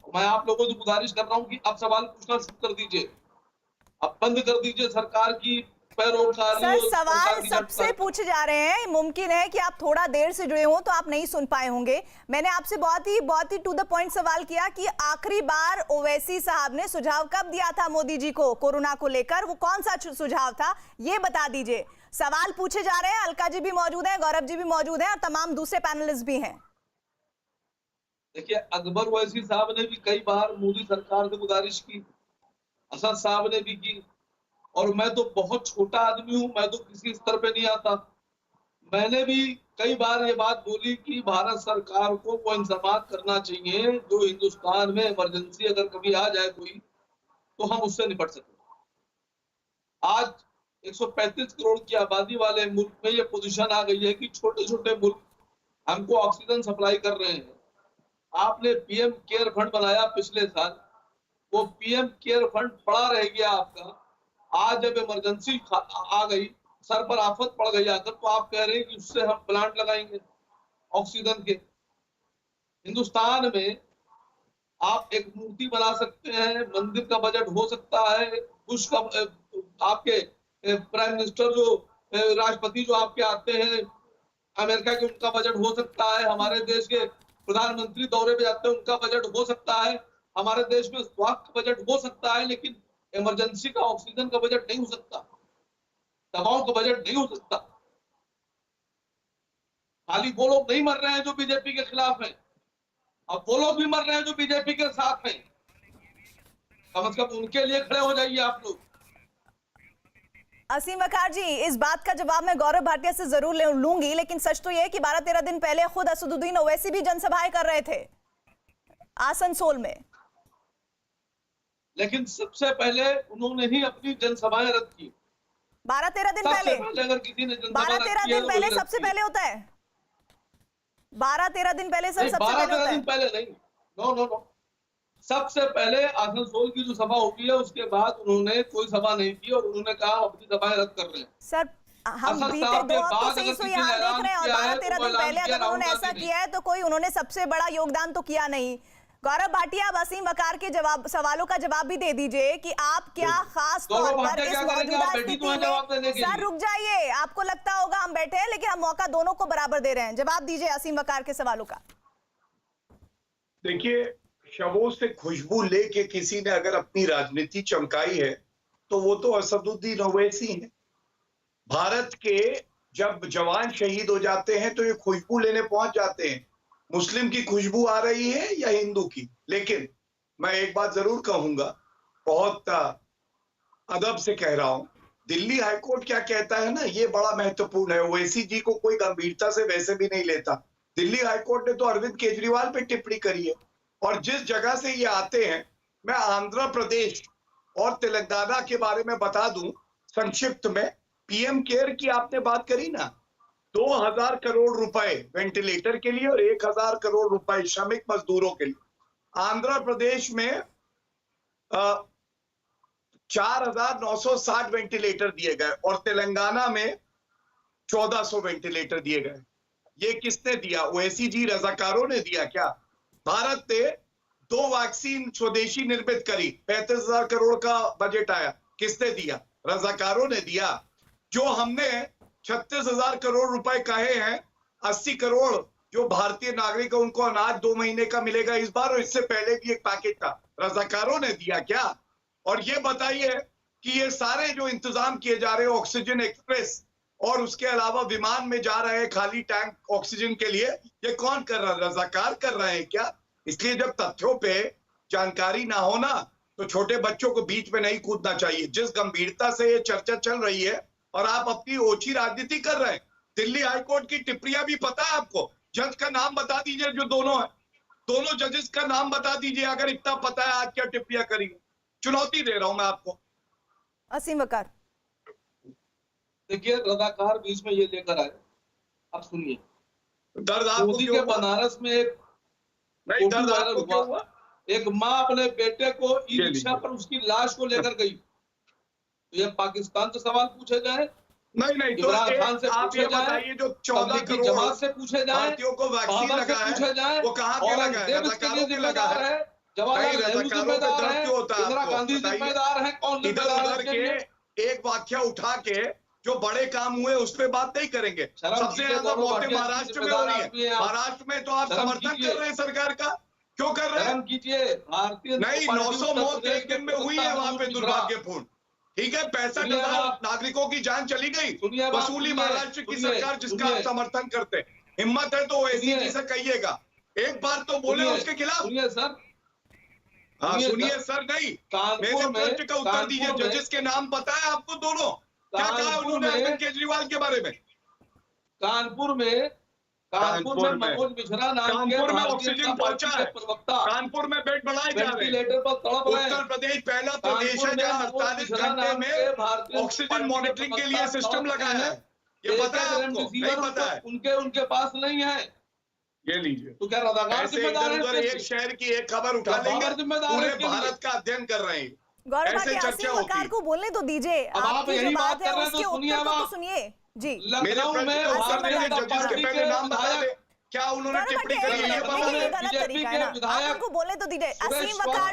मैं आप लोगों से गुजारिश कर रहा हूं कि अब सवाल पूछना शुरू कर दीजिए, अब बंद कर दीजिए सरकार की पैरोकारी। सर, सवाल सबसे पूछे जा रहे हैं। मुमकिन है कि आप थोड़ा देर से जुड़े हो तो आप नहीं सुन पाए होंगे। मैंने आपसे बहुत ही टू द पॉइंट सवाल किया कि आखिरी बार ओवैसी साहब ने सुझाव कब दिया था मोदी जी को कोरोना को लेकर, वो कौन सा सुझाव था ये बता दीजिए। सवाल पूछे जा रहे हैं, अलका जी भी मौजूद हैं, गौरव जी भी मौजूद हैं और तमाम दूसरे पैनलिस्ट भी हैं। देखिए, अकबर ओवैसी साहब ने भी कई बार मोदी सरकार से गुजारिश की, असद साहब ने भी की, और मैं तो बहुत छोटा आदमी हूं, मैं तो किसी स्तर पे नहीं आता। मैंने भी कई बार ये बात बोली कि भारत सरकार को वो इंतजाम करना चाहिए जो हिंदुस्तान में इमरजेंसी अगर कभी आ जाए कोई तो हम उससे निपट सकें। आज 135 करोड़ की आबादी वाले मुल्क में ये पोजीशन आ गई है कि छोटे छोटे मुल्क हमको ऑक्सीजन सप्लाई कर रहे हैं। आपने पीएम केयर फंड बनाया पिछले साल, वो पीएम केयर फंड पड़ा रह गया आपका। आज जब इमरजेंसी आ गई, सर पर आफत पड़ गई आकर, तो आप कह रहे हैं कि उससे हम प्लांट लगाएंगे ऑक्सीजन के। हिंदुस्तान में आप एक मूर्ति बना सकते हैं, मंदिर का बजट हो सकता है, बुश का आपके प्राइम मिनिस्टर जो राष्ट्रपति जो आपके आते हैं अमेरिका के, उनका बजट हो सकता है। हमारे देश के प्रधानमंत्री दौरे पे जाते हैं, उनका बजट हो सकता है। हमारे देश में स्वास्थ्य का बजट हो सकता है, लेकिन इमरजेंसी का, ऑक्सीजन का बजट नहीं हो सकता, दवाओं का बजट नहीं हो सकता। खाली वो लोग नहीं मर रहे हैं जो बीजेपी के खिलाफ हैं, अब वो लोग भी मर रहे हैं जो बीजेपी के साथ हैं। कम से कम उनके लिए खड़े हो जाइए आप लोग। असीम वकार जी, इस बात का जवाब मैं गौरव भाटिया से जरूर लूंगी, लेकिन सच तो यह है कि 12-13 दिन पहले खुद असदुद्दीन ओवैसी भी जनसभाएं कर रहे थे आसनसोल में। लेकिन सबसे पहले उन्होंने ही अपनी जनसभाएं रद्द की। 12-13 दिन पहले, अगर किसी ने 12-13 दिन पहले सबसे पहले होता है। 12-13 दिन पहले सर, सबसे पहले होता है। पहले नहीं, नो, सबसे पहले आसनसोल की जो सभा होती है उसके बाद उन्होंने कोई सभा नहीं की और उन्होंने कहा अपनी सभाएं रद्द कर रहे हैं। सर, हम बीते 2 हफ्तों से इस यहाँ देख रहे हैं और 12-13 दिन पहले अगर उन्होंने ऐसा किया है तो कोई उन्होंने सबसे बड़ा योगदान तो किया नहीं। गौरव भाटिया, अब असीम वकार के सवालों का जवाब भी दे दीजिए कि आप क्या खास तौर पर इस मौजूदा स्थिति में, सर रुक जाइए, आपको लगता होगा हम बैठे हैं लेकिन हम मौका दोनों को बराबर दे रहे हैं। जवाब दीजिए असीम वकार के सवालों का। देखिए, शवों से खुशबू लेके किसी ने अगर अपनी राजनीति चमकाई है तो वो तो असदुद्दीन ओवैसी है। भारत के जब जवान शहीद हो जाते हैं तो ये खुशबू लेने पहुंच जाते हैं, मुस्लिम की खुशबू आ रही है या हिंदू की। लेकिन मैं एक बात जरूर कहूंगा, बहुत अदब से कह रहा हूं, दिल्ली हाईकोर्ट क्या कहता है ना, ये बड़ा महत्वपूर्ण है। ओवैसी जी को कोई गंभीरता से वैसे भी नहीं लेता। दिल्ली हाईकोर्ट ने तो अरविंद केजरीवाल पे टिप्पणी करी है और जिस जगह से ये आते हैं, मैं आंध्र प्रदेश और तेलंगाना के बारे में बता दूं संक्षिप्त में। पीएम केयर की आपने बात करी ना, 2000 करोड़ रुपए वेंटिलेटर के लिए और 1000 करोड़ रुपए श्रमिक मजदूरों के लिए। आंध्र प्रदेश में 4960 वेंटिलेटर दिए गए और तेलंगाना में 1400 वेंटिलेटर दिए गए। ये किसने दिया? ओवैसी जी रजाकारों ने दिया क्या? भारत ने 2 वैक्सीन स्वदेशी निर्मित करी, 35,000 करोड़ का बजट आया, किसने दिया? रजाकारों ने दिया। जो हमने 36,000 करोड़ रुपए कहे हैं, 80 करोड़ जो भारतीय नागरिक है उनको अनाज 2 महीने का मिलेगा इस बार, और इससे पहले भी एक पैकेज था, रजाकारों ने दिया क्या? और ये बताइए कि ये सारे जो इंतजाम किए जा रहे हैं, ऑक्सीजन एक्सप्रेस और उसके अलावा विमान में जा रहे हैं खाली टैंक ऑक्सीजन के लिए, ये कौन कर रहा है? रजाकार कर रहे हैं क्या? इसलिए जब तथ्यों पे जानकारी ना हो ना तो छोटे बच्चों को बीच में नहीं कूदना चाहिए। जिस गंभीरता से ये चर्चा चल रही है और आप अपनी ओछी राजनीति कर रहे हैं, दिल्ली हाईकोर्ट की टिप्पणियां भी पता है आपको? जज का नाम बता दीजिए जो दोनों है, दोनों जजेस का नाम बता दीजिए अगर इतना पता है आज क्या टिप्पणियां करी। चुनौती दे रहा हूं मैं आपको। असीम वकार, देखिए रजाकार बीच में ये लेकर आए, अब सुनिए। दर्द मोदी के बनारस में एक दर्द आपको क्यों हुआ? एक माँ अपने बेटे को ई रिक्शा पर उसकी लाश को लेकर गई, तो ये पाकिस्तान से सवाल पूछे जाए? नहीं तो इमरान खान से आप ये बताइए जो 14 करोड़ जमात से पूछे जाए, भारतीयों को वैक्सीन लगा है वो कहाँ के लगा है? रजाकारों के लगा है। जवाहरलाल नेहरू जिम्मेदार है, इंदिरा गांधी जिम्मेदार है, कौन इधर के एक वाक्या उठा के जो बड़े काम हुए उस पर बात नहीं करेंगे। सबसे ज्यादा मौतें महाराष्ट्र में हो रही है। महाराष्ट्र में तो आप समर्थन कर रहे हैं सरकार का, क्यों कर रहे हैं? कीजिए, भारतीय नहीं, 900 मौत एक दिन में हुई है वहां पे, दुर्भाग्यपूर्ण। ठीक है, 65,000 नागरिकों की जान चली गई, वसूली महाराष्ट्र की सरकार जिसका आप समर्थन करते। हिम्मत है तो ओवैसी जी से कहिएगा, एक बार तो बोले उसके खिलाफ। सुनिए सर, हाँ सुनिए सर, नहीं मेरे प्रश्न का उत्तर दीजिए। जजेस के नाम पता है आपको दोनों? क्या कहा उन्होंने अरविंद केजरीवाल के बारे में? कानपुर में मनोज मिश्रा नाम के कानपुर में ऑक्सीजन पहुंचा है, कानपुर में बेड बढ़ाए जा रहे हैं। पर तड़प रहे हैं। उत्तर प्रदेश पहला प्रदेश है जहां 48 घंटे में ऑक्सीजन मॉनिटरिंग के लिए सिस्टम लगाया है। ये पता है आपको? नहीं पता है? उनके पास नहीं है। ये लीजिए, तो क्या रजाकार जिम्मेदार है? एक शहर की एक खबर उठा लेंगे, पूरे भारत का अध्ययन कर रहे हैं। गौरव भाटिया, असीम वकार को बोलने तो दीजिए, आपकी जो बात है उसके उत्तर को तो सुनिए जी। लखनऊ में जजेस के पहले नाम बता दे, क्या उन्होंने टिप्पणी करी है? गलत तरीका है ना, आप उनको बोलने तो दीजिए। असीम वकार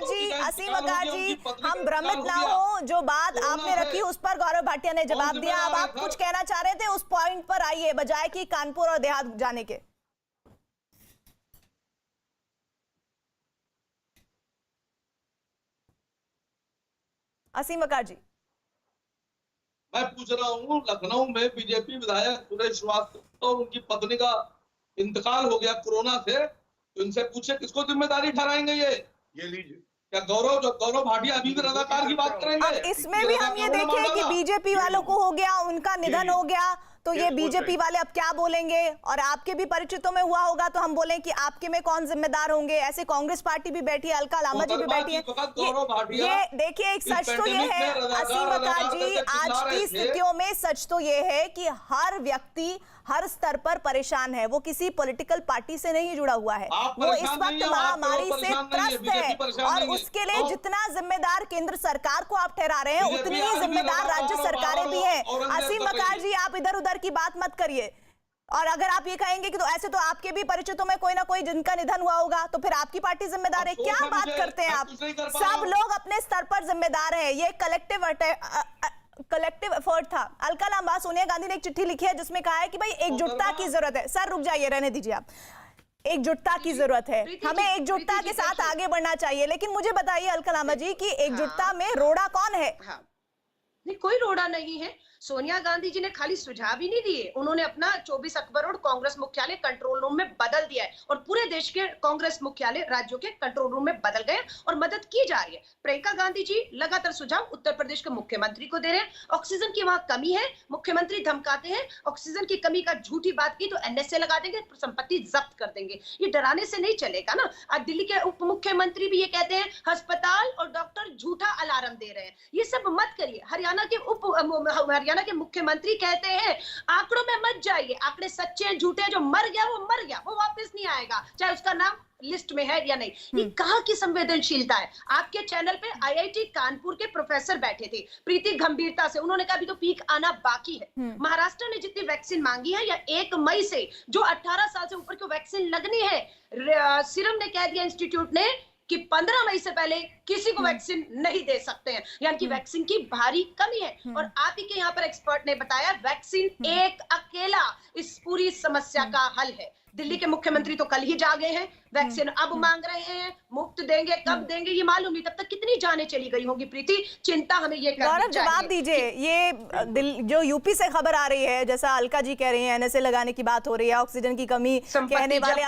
जी, हम भ्रमित ना हो, जो बात आपने रखी उस पर गौरव भाटिया ने जवाब दिया। अब आप कुछ कहना चाह रहे थे, उस पॉइंट पर आइए बजाय कि कानपुर और देहात जाने के। असीम वकार जी, मैं पूछ रहा हूँ, लखनऊ में बीजेपी विधायक सुरेश श्रीवास्तव और उनकी पत्नी का इंतकाल हो गया कोरोना से, तो इनसे पूछे किसको जिम्मेदारी ठहराएंगे? ये लीजिए, क्या गौरव भाटिया अभी भी रजाकार की बात करेंगे? अब इसमें भी हम ये देखें कि बीजेपी वालों को हो गया, उनका निधन हो गया, तो ये बीजेपी वाले अब क्या बोलेंगे? और आपके भी परिचितों में हुआ होगा तो हम बोलें कि आपके में कौन जिम्मेदार होंगे? ऐसे कांग्रेस पार्टी भी बैठी है, अलका लांबा जी भी बैठी है। ये देखिए, एक सच तो ये है असीम वकार जी, आज की स्थितियों में सच तो ये है कि हर व्यक्ति हर स्तर पर परेशान है। वो किसी पॉलिटिकल पार्टी से नहीं जुड़ा हुआ है, वो इस वक्त महामारी से त्रस्त है, और उसके लिए जितना जिम्मेदार केंद्र सरकार को आप ठहरा रहे हैं, उतनी ही जिम्मेदार राज्य सरकारें भी हैं। असीम वकार जी, आप इधर उधर की बात मत करिए। और अगर आप ये कहेंगे कि तो ऐसे तो आपके भी परिचितों में कोई ना कोई जिनका निधन हुआ होगा, तो फिर आपकी पार्टी जिम्मेदार है? क्या बात करते हैं आप? सब लोग अपने स्तर पर जिम्मेदार हैं। ये कलेक्टिव एफर्ट था। अलका लांबा, सोनिया गांधी ने एक चिट्ठी लिखी है जिसमें कहा है कि भाई एकजुटता की जरूरत है। सर रुक जाइए, रहने दीजिए आप। एकजुटता की जरूरत है, हमें एकजुटता के साथ आगे बढ़ना चाहिए। लेकिन मुझे बताइए अलका लांबा जी कि एकजुटता में रोड़ा कौन है? नहीं, कोई रोड़ा नहीं है। सोनिया गांधी जी ने खाली सुझाव ही नहीं दिए, उन्होंने अपना 24 अकबर रोड कांग्रेस मुख्यालय कंट्रोल रूम में बदल दिया है, और पूरे देश के कांग्रेस मुख्यालय राज्यों के कंट्रोल रूम में बदल गए और मदद की जा रही है। प्रियंका गांधी जी लगातार सुझाव उत्तर प्रदेश के मुख्यमंत्री को दे रहे हैं। ऑक्सीजन की वहां कमी है, मुख्यमंत्री धमकाते हैं, ऑक्सीजन की कमी का झूठी बात की तो एनएसए लगा देंगे, संपत्ति जब्त कर देंगे। ये डराने से नहीं चलेगा ना। आज दिल्ली के उप मुख्यमंत्री भी ये कहते हैं अस्पताल और डॉक्टर झूठा अलार्म दे रहे हैं। ये सब मत करिए। हरियाणा के मुख्यमंत्री कहते हैं आंकड़ों में मत जाइए, आंकड़े सच्चे हैं झूठे हैं, जो मर गया, वो वापस नहीं आएगा, चाहे उसका नाम लिस्ट में है या नहीं। ये कहाँ की संवेदनशीलता है? आपके चैनल पे आईआईटी कानपुर के प्रोफेसर बैठे थे, प्रीति गंभीरता से उन्होंने कहा अभी तो पीक आना बाकी है। महाराष्ट्र ने जितनी वैक्सीन मांगी है, या 1 मई से जो 18 साल से ऊपर की वैक्सीन लगनी है, सीरम ने कह दिया, इंस्टीट्यूट ने, कि 15 मई से पहले किसी को वैक्सीन नहीं दे सकते हैं। यानी कि वैक्सीन की भारी कमी है। और आप ही के यहाँ पर एक्सपर्ट ने बताया वैक्सीन एक अकेला इस पूरी समस्या का हल है। दिल्ली के मुख्यमंत्री तो कल ही जागे हैं, वैक्सीन अब मांग रहे हैं, मुफ्त देंगे, कब देंगे ये मालूम नहीं। तब तक कितनी जाने चली गई होंगी। प्रीति, चिंता हमें ये करनी चाहिए। जवाब दीजिए, ये जो यूपी से खबर आ रही है, जैसा अलका जी कह रही हैं, एनएसए लगाने की बात हो रही है, ऑक्सीजन की कमी कहने वाले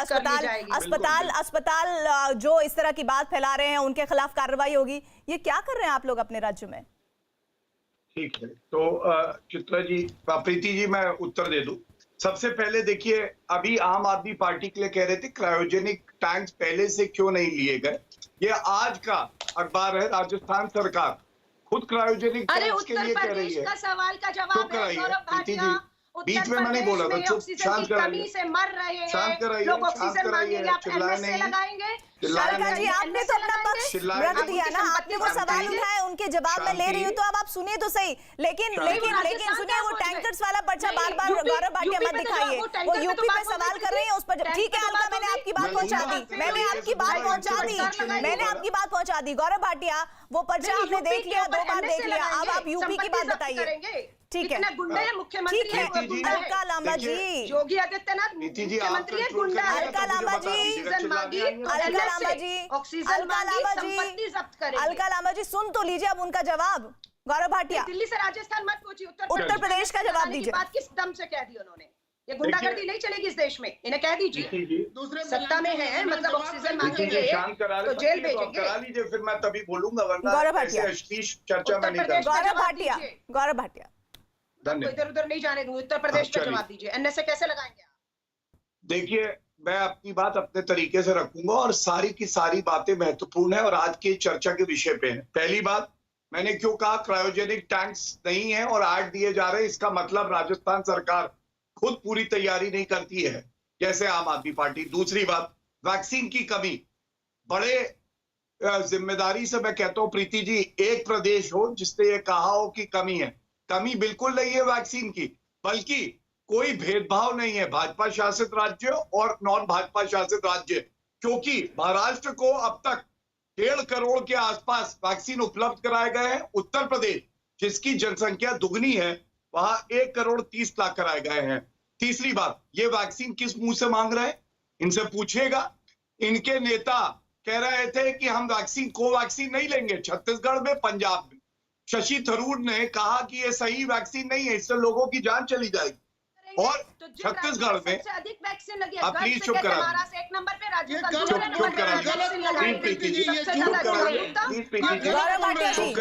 अस्पताल जो इस तरह की बात फैला रहे हैं उनके खिलाफ कार्रवाई होगी। ये क्या कर रहे हैं आप लोग अपने राज्य में? ठीक है, तो चित्रा जी, प्रीति जी, मैं उत्तर दे दूं। सबसे पहले देखिए, अभी आम आदमी पार्टी के लिए कह रहे थे क्रायोजेनिक टैंक्स पहले से क्यों नहीं लिए गए। ये आज का अखबार है, राजस्थान सरकार खुद क्रायोजेनिक टैंक्स के लिए कह रही है। का सवाल का जवाब है गौरव भाटिया। बीच में मैं नहीं बोला था, चुप, शांत कराइए, से मर रहे हैं, शांत कराइए, लोग ऑक्सीजन मांगेंगे, आप एनएसए लगाएंगे। अलका जी, आपने तो अपना पक्ष रख दिया ना, आपने वो सवाल उठाए, उनके जवाब मैं ले रही हूँ, तो अब आप सुनिए तो सही। लेकिन सुनिए, वो टैंकर्स वाला पर्चा बार बार गौरव भाटिया मत दिखाइए। वो यूपी पे सवाल कर रही है, उस पर ठीक है अलका, मैंने आपकी बात पहुंचा दी, मैंने आपकी बात पहुंचा दी। गौरव भाटिया, वो पर्चा आपने देख लिया, 2 बार देख लिया, अब आप यूपी की बात बताइए। ठीक है, गुंडे हैं मुख्यमंत्री, अलका लांबा जी, योगी आदित्यनाथ मुख्यमंत्री है, गुंडा। अलका लांबा जी, अलका लांबा जी, सुन तो लीजिए अब उनका जवाब। गौरव भाटिया, दिल्ली से राजस्थान मत पूछिए, उत्तर प्रदेश का जवाब दीजिए। बात किस दम से कह दी उन्होंने? ये गुंडागर्दी नहीं चलेगी इस देश में, इन्हें कह दीजिए। दूसरे सत्ता में है, मतलब ऑक्सीजन मांगेंगे तो जेल भेजेंगे। करा लीजिए, फिर मैं तभी बोलूंगा, वरना गौरव भाटिया, चर्चा में नहीं कर। गौरव भाटिया, इधर उधर नहीं जाने दूंगी, उत्तर प्रदेश का जवाब दीजिए। एनएसए कैसे लगाएंगे आप? देखिए, मैं अपनी बात अपने तरीके से रखूंगा, और सारी की सारी बातें महत्वपूर्ण है और आज की चर्चा के विषय पे है। पहली बात, मैंने क्यों कहा क्रायोजेनिक टैंक्स नहीं है और 8 दिए जा रहे हैं, इसका मतलब राजस्थान सरकार खुद पूरी तैयारी नहीं करती है, जैसे आम आदमी पार्टी। दूसरी बात, वैक्सीन की कमी, बड़े जिम्मेदारी से मैं कहता हूं प्रीति जी, एक प्रदेश हो जिसने ये कहा हो कि कमी है। कमी बिल्कुल नहीं है वैक्सीन की, बल्कि कोई भेदभाव नहीं है भाजपा शासित राज्य और नॉन भाजपा शासित राज्य, क्योंकि महाराष्ट्र को अब तक 1.5 करोड़ के आसपास वैक्सीन उपलब्ध कराए गए हैं। उत्तर प्रदेश, जिसकी जनसंख्या दुगनी है, वहां 1 करोड़ 30 लाख कराए गए हैं। तीसरी बात, ये वैक्सीन किस मुंह से मांग रहे हैं, इनसे पूछिएगा। इनके नेता कह रहे थे कि हम कोवैक्सीन नहीं लेंगे, छत्तीसगढ़ में, पंजाब में। शशि थरूर ने कहा कि ये सही वैक्सीन नहीं है, इससे लोगों की जान चली जाएगी। और छत्तीसगढ़ में सबसे अधिक वैक्सीन लगी है। आप प्लीज चुप करा, महाराष्ट्र 1 नंबर पे, राजस्थान चुप कराइए, गौरव भाटिया जी,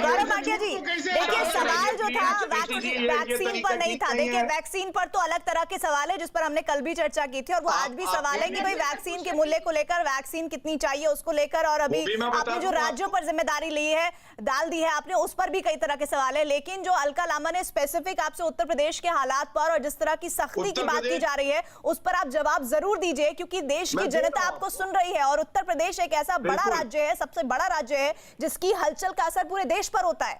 गौरव भाटिया जी, देखिए सवाल जो था वैक्सीन पर नहीं था। देखिए वैक्सीन पर तो अलग तरह के सवाल है जिस पर हमने कल भी चर्चा की थी, और वो आज भी सवाल है कि भाई वैक्सीन के मूल्य को लेकर, वैक्सीन कितनी चाहिए उसको लेकर, और अभी आपने जो राज्यों पर जिम्मेदारी ली है, डाल दी है आपने, उस पर भी कई तरह के सवाल है। लेकिन जो अलका लामा ने स्पेसिफिक आपसे उत्तर प्रदेश के हालात पर और जिस तरह की सख्ती की बात की जा रही है उस पर आप जवाब जरूर दीजिए, क्योंकि देश की जनता आपको सुन रही है और उत्तर प्रदेश एक ऐसा बड़ा राज्य है, सबसे बड़ा राज्य है जिसकी हलचल का असर पूरे देश पर होता है।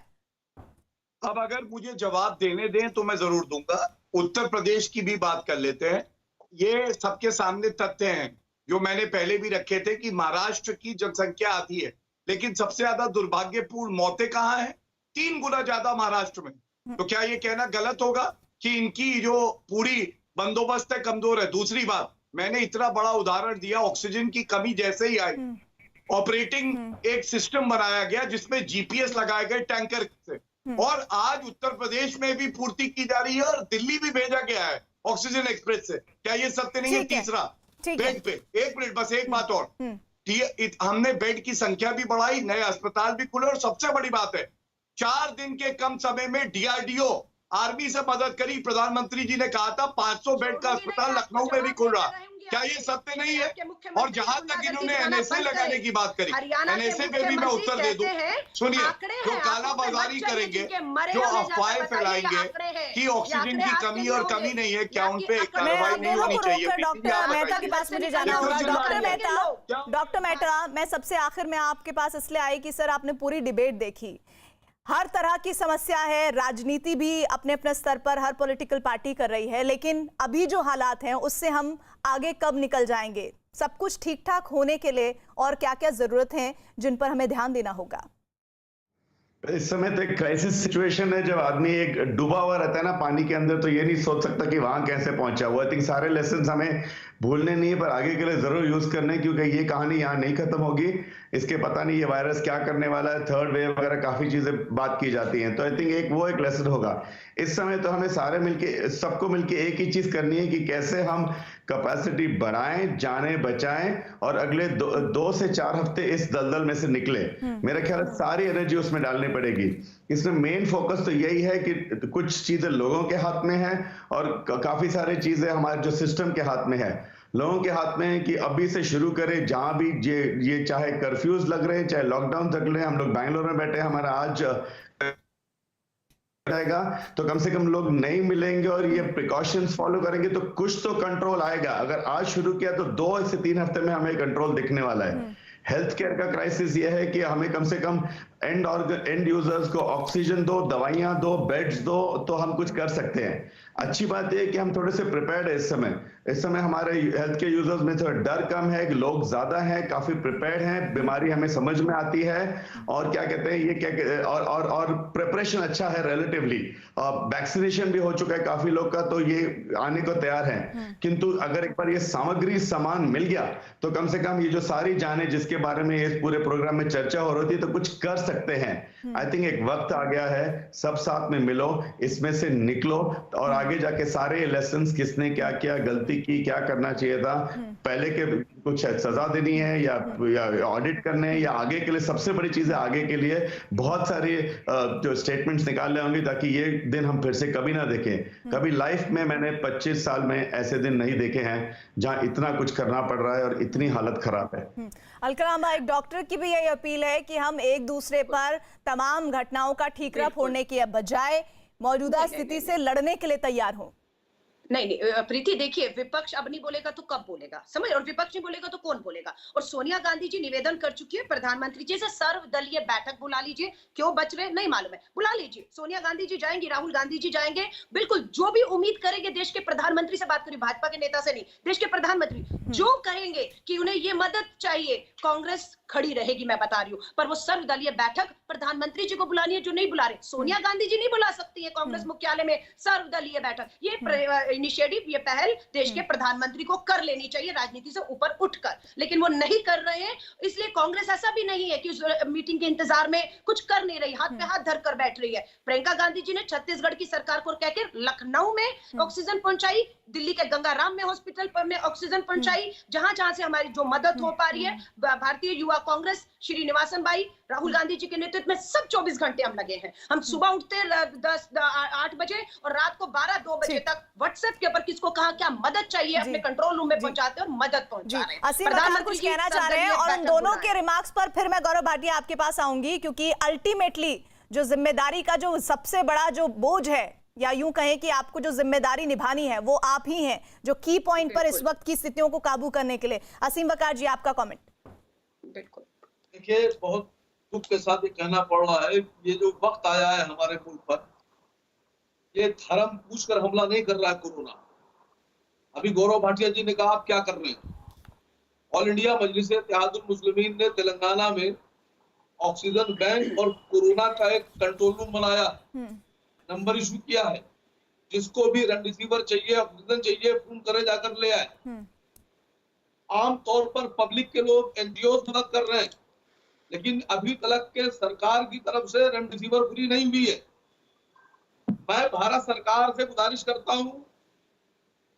अब अगर मुझे जवाब देने दें तो मैं जरूर दूंगा। उत्तर प्रदेश की भी बात कर लेते हैं। ये सबके सामने तथ्य हैं जो मैंने पहले भी रखे थे कि महाराष्ट्र की जनसंख्या आती है, लेकिन सबसे ज्यादा दुर्भाग्यपूर्ण मौतें कहाँ हैं? 3 गुना ज्यादा महाराष्ट्र में। तो क्या ये कहना गलत होगा कि इनकी जो पूरी बंदोबस्त है कमजोर है? दूसरी बात, मैंने इतना बड़ा उदाहरण दिया, ऑक्सीजन की कमी जैसे ही आई, ऑपरेटिंग एक सिस्टम बनाया गया जिसमें जीपीएस लगाए गए टैंकर से, और आज उत्तर प्रदेश में भी पूर्ति की जा रही है और दिल्ली भी भेजा गया है ऑक्सीजन एक्सप्रेस से। क्या ये सत्य नहीं है? तीसरा, बेड पे, 1 मिनट बस, एक बात और, हमने बेड की संख्या भी बढ़ाई, नए अस्पताल भी खुले, और सबसे बड़ी बात है 4 दिन के कम समय में डीआरडीओ आर्मी से मदद करी। प्रधानमंत्री जी ने कहा था 500 बेड का अस्पताल लखनऊ में भी खुल रहा। क्या ये सत्य नहीं है? और जहां तक इन्होंने एनएसए लगाने की बात करी, एनएसए पे भी मैं उत्तर दे दूं। सुनिए, जो कालाबाजारी करेंगे, जो अफवाहें फैलाएंगे कि ऑक्सीजन की कमी और कमी नहीं है, क्या उन पे कार्रवाई नहीं होनी चाहिए? डॉक्टर मेहता के पास मुझे जाना होगा। डॉक्टर मेहता, मैं सबसे आखिर में आपके पास इसलिए आई कि सर आपने पूरी डिबेट देखी, हर तरह की समस्या है, राजनीति भी अपने अपने स्तर पर हर पॉलिटिकल पार्टी कर रही है, लेकिन अभी जो हालात हैं उससे हम आगे कब निकल जाएंगे? सब कुछ ठीक ठाक होने के लिए और क्या क्या जरूरत है जिन पर हमें ध्यान देना होगा? इस समय तो एक क्राइसिस सिचुएशन है। जब आदमी एक डूबा हुआ रहता है ना पानी के अंदर, तो ये नहीं सोच सकता कि वहां कैसे पहुंचा हुआ। आई थिंक सारे लेसन हमें भूलने नहीं है, पर आगे के लिए जरूर यूज करने, क्योंकि ये कहानी यहाँ नहीं खत्म होगी। इसके पता नहीं ये वायरस क्या करने वाला है, 3rd वेव वगैरह काफी चीजें बात की जाती हैं। तो आई थिंक एक लेसन होगा इस समय। तो हमें सारे मिलके, सबको मिलके एक ही चीज करनी है कि कैसे हम कैपेसिटी बढ़ाएं, जाने बचाएं, और अगले 2 से 4 हफ्ते इस दलदल में से निकले। मेरा ख्याल है सारी एनर्जी उसमें डालनी पड़ेगी। इसमें मेन फोकस तो यही है कि कुछ चीजें लोगों के हाथ में है और काफी सारी चीजें हमारे जो सिस्टम के हाथ में है। लोगों के हाथ में है कि अभी से शुरू करें, जहां भी ये चाहे कर्फ्यूज लग रहे हैं, चाहे लॉकडाउन लग रहे हैं। हम लोग बैंगलोर में बैठे, हमारा आज आएगा तो कम से कम लोग नहीं मिलेंगे और ये प्रिकॉशंस फॉलो करेंगे तो कुछ तो कंट्रोल आएगा। अगर आज शुरू किया तो 2 से 3 हफ्ते में हमें कंट्रोल दिखने वाला है। हेल्थ केयर का क्राइसिस ये है कि हमें कम से कम एंड यूजर्स को ऑक्सीजन दो, दवाइयां दो, बेड्स दो, तो हम कुछ कर सकते हैं। अच्छी बात यह है कि हम थोड़े से प्रिपेयर्ड है इस समय हमारे हेल्थ के यूजर्स में थोड़ा डर कम है, लोग ज्यादा हैं, काफी प्रिपेयर्ड हैं, बीमारी हमें समझ में आती है, और क्या कहते हैं ये क्या और प्रिपरेशन अच्छा है रिलेटिवली। वैक्सीनेशन भी हो चुका है काफी लोग का, तो ये आने को तैयार है। किंतु अगर एक बार ये सामग्री सामान मिल गया तो कम से कम ये जो सारी जाने जिसके बारे में इस पूरे प्रोग्राम में चर्चा हो रही थी, तो कुछ कर सकते हैं। आई थिंक एक वक्त आ गया है, सब साथ में मिलो, इसमें से निकलो, और आगे जाके सारे लेसन्स किसने क्या किया, गलती की, क्या करना चाहिए था, पहले के कुछ सजा देनी है या ऑडिट करने हैं, या आगे के लिए सबसे बड़ी चीज है, आगे के लिए बहुत सारे जो स्टेटमेंट्स निकालने होंगे ताकि ये दिन हम फिर से कभी ना देखें। कभी लाइफ में मैंने 25 साल में ऐसे दिन नहीं देखे हैं जहां इतना कुछ करना पड़ रहा है और इतनी हालत खराब है। अलका लामा, एक डॉक्टर की भी यही अपील है कि हम एक दूसरे पर तमाम घटनाओं का ठीकरा फोड़ने के बजाय मौजूदा स्थिति से लड़ने के लिए तैयार हो। नहीं प्रीति, देखिए विपक्ष अब नहीं बोलेगा तो कब बोलेगा, समझ, और विपक्ष नहीं बोलेगा तो कौन बोलेगा। और सोनिया गांधी जी निवेदन कर चुकी है प्रधानमंत्री जी से, सर्वदलीय बैठक बुला लीजिए। क्यों बच रहे नहीं मालूम है, बुला लीजिए। सोनिया गांधी जी जाएंगी, राहुल गांधी जी जाएंगे, बिल्कुल जो भी उम्मीद करेंगे देश के प्रधानमंत्री से बात करिए, भाजपा के नेता से नहीं, देश के प्रधानमंत्री जो कहेंगे कि उन्हें ये मदद चाहिए, कांग्रेस खड़ी रहेगी, मैं बता रही हूँ। पर वो सर्वदलीय बैठक प्रधानमंत्री जी को बुलानी है, जो नहीं बुला रहे। सोनिया गांधी जी नहीं बुला सकती है कांग्रेस मुख्यालय में सर्वदलीय बैठक। इनिशिएटिव, ये पहल देश के प्रधानमंत्री को कर लेनी चाहिए राजनीति से ऊपर उठकर, लेकिन वो नहीं कर रहे हैं। इसलिए कांग्रेस ऐसा भी नहीं है कि उस मीटिंग के इंतजार में कुछ कर नहीं रही, हाथ पे हाथ धरकर बैठ रही है। प्रियंका गांधी जी ने छत्तीसगढ़ की सरकार को कहकर लखनऊ में ऑक्सीजन पहुंचाई, दिल्ली के गंगाराम में हॉस्पिटल पर में ऑक्सीजन पहुंचाई, जहां से हमारी जो मदद हो पा रही है। भारतीय युवा कांग्रेस श्रीनिवासन बाई, राहुल गांधी जी के नेतृत्व में सब 24 घंटे हम लगे हैं। हम सुबह उठते 8 बजे और रात को 12-2 बजे तक व्हाट्सएप के ऊपर किसको कहा क्या मदद चाहिए अपने कंट्रोल रूम में पहुंचाते और मदद पहुंचा रहे हैं। असीम वकार कुछ कहना चाह रहे हैं और उन दोनों के रिमार्क्स पर फिर मैं गौरव भाटिया आपके पास आऊंगी, क्योंकि अल्टीमेटली जो जिम्मेदारी का जो सबसे बड़ा जो बोझ है, या यूं कहें कि आपको जो जिम्मेदारी निभानी है, वो आप ही हैं जो की पॉइंट पर इस वक्त की स्थितियों को काबू करने के लिए। असीम वकार जी, आपका कमेंट। बिल्कुल, देखिए बहुत दुख के साथ ये कहना पड़ रहा है, ये जो वक्त आया है हमारे मुल्क पर, ये धर्म पूछकर हमला नहीं कर रहा है कोरोना। अभी गौरव भाटिया जी ने कहा आप क्या कर रहे हैं। ऑल इंडिया मजलिस इत्तेहादुल मुस्लिमीन ने तेलंगाना में ऑक्सीजन बैंक और कोरोना का एक कंट्रोल रूम बनाया, नंबर इशू किया है। जिसको भी रेमडेसिविर चाहिए, ऑक्सीजन चाहिए, फोन करे जाकर ले आए। आम तौर पर पब्लिक के लोग एनजीओ मदद कर रहे हैं, लेकिन अभी तक के सरकार की तरफ से रेमडेसिविर फ्री नहीं हुई है। मैं भारत सरकार से गुजारिश करता हूं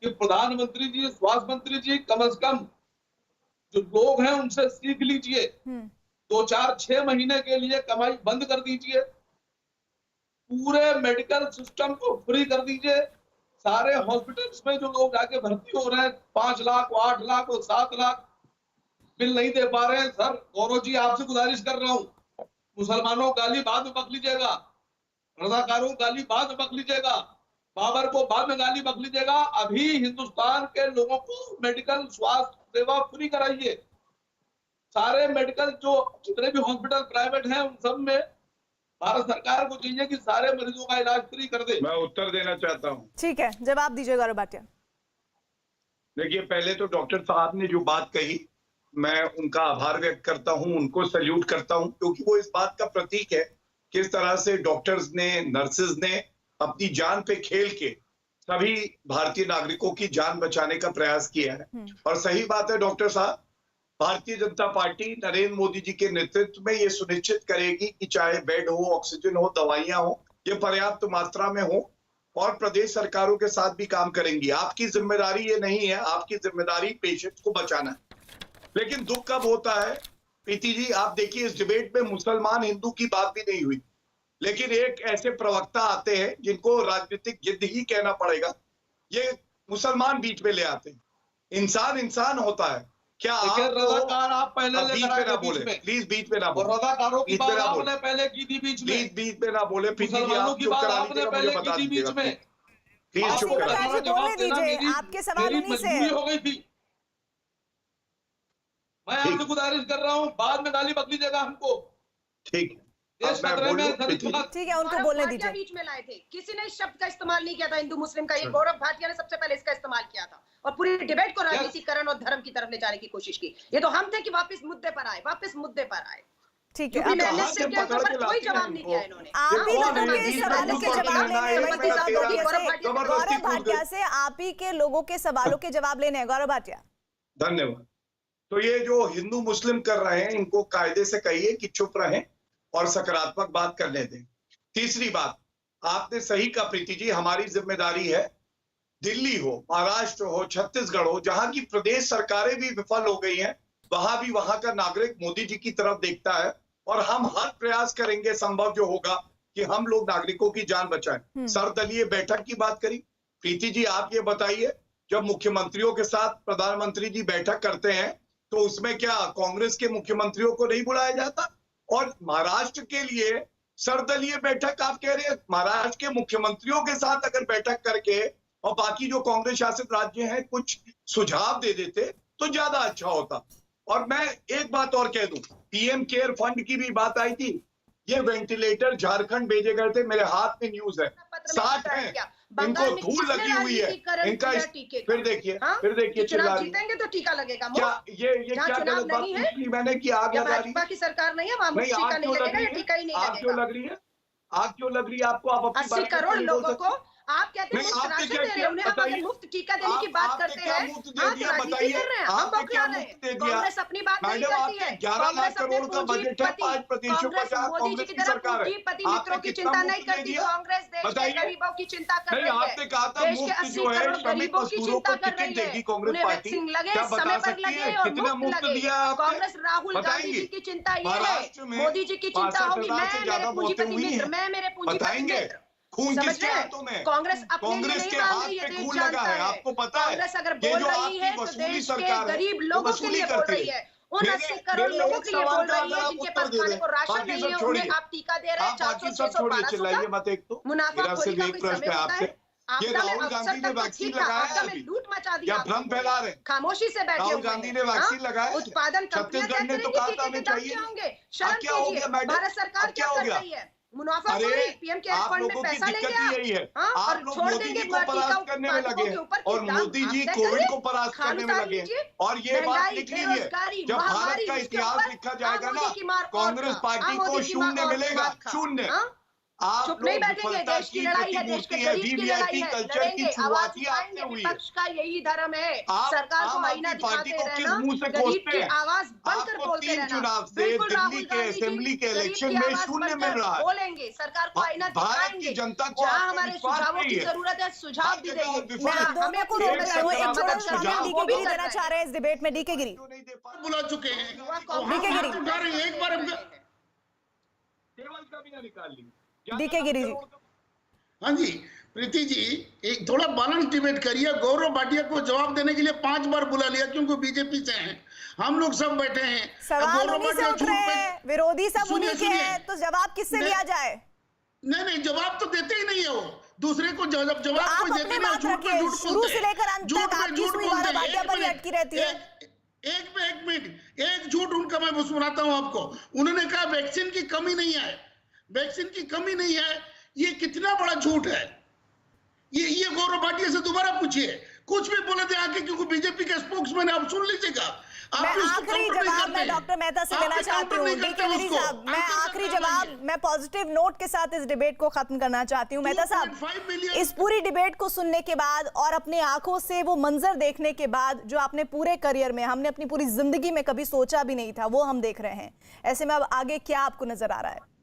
कि प्रधानमंत्री जी, स्वास्थ्य मंत्री जी, कम से कम जो लोग हैं उनसे सीख लीजिए। 2-4-6 महीने के लिए कमाई बंद कर दीजिए, पूरे मेडिकल सिस्टम को फ्री कर दीजिए। सारे हॉस्पिटल्स में जो लोग जाके भर्ती हो रहे हैं, 5 लाख, 8 लाख और 7 लाख बिल नहीं दे पा रहे हैं। सर गौरव जी, आपसे गुजारिश कर रहा हूं, मुसलमानों गाली बाद में बक लीजिएगा, रजाकारों गाली बाद में बक लीजिएगा, बाबर को बाद में गाली बक लीजिएगा। अभी हिंदुस्तान के लोगों को मेडिकल स्वास्थ्य सेवा फ्री कराइए। सारे मेडिकल जो जितने भी हॉस्पिटल प्राइवेट हैं उन सब में भारत सरकार को चाहिए कि सारे मरीजों का इलाज फ्री कर दे। मैं उत्तर देना चाहता हूं। ठीक है, जवाब दीजिए गौरव भाटिया। देखिए, पहले तो डॉक्टर साहब ने जो बात कही, मैं उनका आभार व्यक्त करता हूं, उनको सैल्यूट करता हूं, क्योंकि वो इस बात का प्रतीक है किस तरह से डॉक्टर्स ने, नर्सेज ने अपनी जान पे खेल के सभी भारतीय नागरिकों की जान बचाने का प्रयास किया है। और सही बात है डॉक्टर साहब, भारतीय जनता पार्टी नरेंद्र मोदी जी के नेतृत्व में ये सुनिश्चित करेगी कि चाहे बेड हो, ऑक्सीजन हो, दवाइयां हो, ये पर्याप्त मात्रा में हो, और प्रदेश सरकारों के साथ भी काम करेंगी। आपकी जिम्मेदारी ये नहीं है, आपकी जिम्मेदारी पेशेंट को बचाना है। लेकिन दुख कब होता है प्रीति जी, आप देखिए इस डिबेट में मुसलमान हिंदू की बात भी नहीं हुई, लेकिन एक ऐसे प्रवक्ता आते हैं जिनको राजनीतिक जिद ही कहना पड़ेगा, ये मुसलमान बीच में ले आते हैं। इंसान इंसान होता है। क्या रजाकार आप पहले बीच में ना बोले, प्लीज बीच में ना बोले। रजाकारों की बात आपने पहले की थी बीच में, प्लीज बीच में ना बोले। मुसलमानों की बात आपने पहले की थी बीच में, प्लीज चुप करिए, बोलने दीजिए, आपके सवाल उन्हीं से हो गई थी। मैं आपसे गुजारिश कर रहा हूँ, बाद में गाली बक लीजिएगा हमको। ठीक है, ठीक है, उनको बोलने दीजिए। बीच में लाए थे, किसी ने इस शब्द का इस्तेमाल नहीं किया था हिंदू मुस्लिम का, ये गौरव भाटिया ने सबसे पहले इसका इस्तेमाल किया था और पूरी डिबेट को राजनीतिकरण और धर्म की तरफ ले जाने की कोशिश की। ये तो हम थे कि वापस मुद्दे पर आए, वापस मुद्दे पर आए। ठीक है, कोई जवाब नहीं दिया इन्होंने। आप ही लोगों के सवालों के जवाब लेने, गौरव भाटिया से आप ही के लोगों के सवालों के जवाब लेने हैं। गौरव भाटिया, धन्यवाद। तो ये जो हिंदू मुस्लिम कर रहे हैं, इनको कायदे से कहिए कि चुप रहें और सकारात्मक बात करने दें। तीसरी बात, आपने सही कहा प्रीति जी, हमारी जिम्मेदारी है, दिल्ली हो, महाराष्ट्र हो, छत्तीसगढ़ हो, जहां की प्रदेश सरकारें भी विफल हो गई हैं, वहां भी वहां का नागरिक मोदी जी की तरफ देखता है, और हम हर प्रयास करेंगे संभव जो होगा कि हम लोग नागरिकों की जान बचाएं। सर्वदलीय बैठक की बात करी प्रीति जी, आप ये बताइए, जब मुख्यमंत्रियों के साथ प्रधानमंत्री जी बैठक करते हैं तो उसमें क्या कांग्रेस के मुख्यमंत्रियों को नहीं बुलाया जाता? और महाराष्ट्र के लिए सर्वदलीय बैठक आप कह रहे हैं, महाराष्ट्र के मुख्यमंत्रियों के साथ अगर बैठक करके और बाकी जो कांग्रेस शासित राज्य हैं कुछ सुझाव दे देते तो ज्यादा अच्छा होता। और मैं एक बात और कह दूं, पीएम केयर फंड की भी बात आई थी, ये वेंटिलेटर झारखंड भेजे गए थे, मेरे हाथ में न्यूज है, 60 है, इनको धूल लगी हुई है इनका। फिर देखिए चुनाव जीतेंगे तो टीका लगेगा। क्या ये क्या गलत बात पूछ ली मैंने कि आग लगा रही? भाजपा की सरकार नहीं है, वहां टीका नहीं लगेगा, टीका ही नहीं लगेगा। आग क्यों लग रही है? आग क्यों लग रही है आपको? आप 80 करोड़ लोगों को आप कहते हैं मुफ्त राशन दे रहे हैं उन्हें, हम अगर मुफ्त टीका देने की बात करते हैं राजनीति कर रहे हैं, हम बौखला रहे हैं। कांग्रेस अपनी बात नहीं करती है, 11 लाख करोड़ का बजट है, 5% मोदी जी की तरह पूंजीपति मित्रों की चिंता नहीं करती, कांग्रेस देश के गरीबों की चिंता कर रही है, देश के 80 करोड़ गरीबों की चिंता कर रही है। उन्हें वैक्सीन लगे, समय पर लगे और मुफ्त लगे। कांग्रेस राहुल गांधी जी की चिंता ये है, मोदी जी की चिंता होगी मैं मेरे पूंजीपति मित्र, मैं मेरे पूंजीपति मित्र। खून किसके हाथों में? कांग्रेस अपने लिए कांग्रेस नहीं के मांग हाथ रही है, पे देश खून जानता लगा है, है। आपको पता है? कांग्रेस अगर ये बोल जो रही है आपकी तो वसूली देश के सरकार है, गरीब वो लोगों के वसूली लिए बोल करती रही है, उन 80 करोड़ लोगों के लिए बोल रही है जिनके पास खाने को राशन नहीं है, उन्हें आप टीका दे रहे हैं 400, 600, 1200 मत एक तो मुनाफाखोरी का कोई समय होता है? ये आपदा में राहुल गांधी अवसर ने तक वैक्सीन ठीक था, लगाया आपदा है में अभी? लूट मचा दी या आपने। भ्रम फैला रहे? खामोशी से बैठे राहुल हुए गांधी हैं, ने वैक्सीन हाँ? लगाया है? उत्पादन कंपनियां छत्तीसगढ़ ने तय तो करेंगी कहा था कि हमें टीके दाम चाहिए। क्या होंगे। अब शर्म क्या हो कीजिए, गया मैडम? भारत सरकार अब क्या क्या हो कर गया? रही है? मुनाफाखोरी पीएम केयर आप फंड में लोगों की पैसा दिक्कत लेंगे ही यही है, हाँ? आप और लोग छोड़ मोदी देंगे जी को परास्त करने में लगे हैं और मोदी जी कोविड को परास्त करने में लगे हैं। और ये बात लिख लीजिए, जब भारत का इतिहास लिखा जाएगा ना, कांग्रेस पार्टी को शून्य मिलेगा, शून्य। आप चुप नहीं लोग बैठेंगे, विफलता देश की की लड़ाई है, देश के प्रतिमूर्ति है, गरीब की लड़ाई वीवीआईपी है, कल्चर की लड़ेंगे, आवाज शुरुआत ही आपसे उठाएंगे, हुई है। विपक्ष का यही धर्म है, आप सरकार को आम आईना आदमी पार्टी दिखाते को किस रहना, मुंह से गरीब कोसते की हैं? आवाज बनकर आपको बोलते 3 रहना। चुनाव से बिल्कुल दिल्ली राहुल के गांधी जी असेंबली के गरीब इलेक्शन की में आवाज शून्य बनकर मिल रहा है। बोलेंगे, सरकार को आईना भारत दिखाएंगे, की जनता को जहाँ आपका हमारे विश्वास सुझावों नहीं की है। जरूरत है सुझाव भी देंगे। मैं आप दोनों को एक रोकना चाहूंगी, एक छोटा सा सुझाव डीके वो भी गिरी कर देना रहे चाह रहे हैं इस डिबेट में। डीके गिरी बुला चुके हैं, डीके गिरी एक बार केवल कभी ना निकाल ली। डीके गिरी जी। हाँ जी प्रीति जी, एक थोड़ा बैलेंस डिबेट करिए। गौरव भाटिया को जवाब देने के लिए 5 बार बुला लिया क्योंकि बीजेपी से हैं, हम लोग सब बैठे हैं। सवाल उन्हीं से उठ रहे हैं, विरोधी सब उन्हीं के हैं, तो जवाब किससे लिया जाए? नहीं जवाब तो देते ही नहीं है वो, दूसरे को जवाब कोई देते नहीं। बात रखिए, शुरू से लेकर अंत तक आपकी सुई गौरव भाटिया पर ही अटकी रहती है। एक मिनट, एक झूठ उनका मैं सुनाता हूं आपको। उन्होंने कहा वैक्सीन की कमी नहीं है, वैक्सीन की कमी नहीं है। ये कितना बड़ा झूठ है। ये गौरव भाटिया से दोबारा पूछिए, कुछ भी बोले थे आके, क्योंकि बीजेपी के स्पोक्समैन, आप सुन लीजिएगा। मैं आखिरी जवाब मैं डॉक्टर मेहता से लेना चाहती हूँ। डीके गिरी साहब, मैं आखिरी जवाब, मैं पॉजिटिव नोट के साथ इस डिबेट को खत्म करना चाहती हूँ। मेहता साहब, इस पूरी डिबेट को सुनने के बाद और अपने आंखों से वो मंजर देखने के बाद, जो आपने पूरे करियर में, हमने अपनी पूरी जिंदगी में कभी सोचा भी नहीं था, वो हम देख रहे हैं। ऐसे में अब आगे क्या आपको नजर आ रहा है?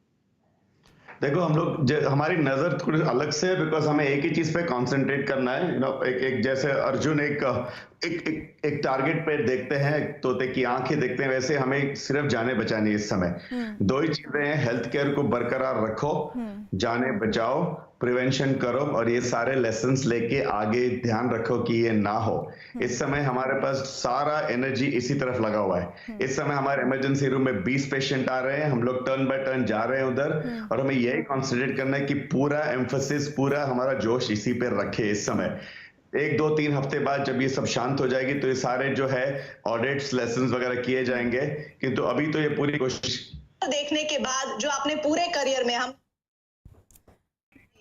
देखो, हम लोग हमारी नजर थोड़ी अलग से है, बिकॉज हमें एक ही चीज पे कंसंट्रेट करना है। एक जैसे अर्जुन एक टारगेट पे देखते हैं, तोते की आंखें देखते हैं, वैसे हमें सिर्फ जाने बचानी है इस समय। 2 ही चीजें हैं, हेल्थ केयर को बरकरार रखो, जाने बचाओ, प्रिवेंशन करो, और ये सारे लेसन्स लेके आगे ध्यान रखो कि ये ना हो। इस समय हमारे पास सारा एनर्जी इसी तरफ लगा हुआ है। इस समय हमारे इमरजेंसी रूम में 20 पेशेंट आ रहे हैं, हम लोग टर्न बाय टर्न जा रहे हैं उधर, और हमें यही कॉन्सेंट्रेट करना है कि पूरा एम्फोसिस, पूरा हमारा जोश इसी पे रखे इस समय। 1, 2, 3 हफ्ते बाद जब ये सब शांत हो जाएगी तो ये सारे जो है ऑडिट्स, लेसन्स वगैरह किए जाएंगे, किंतु अभी तो ये पूरी कोशिश देखने के बाद जो आपने पूरे करियर में, हम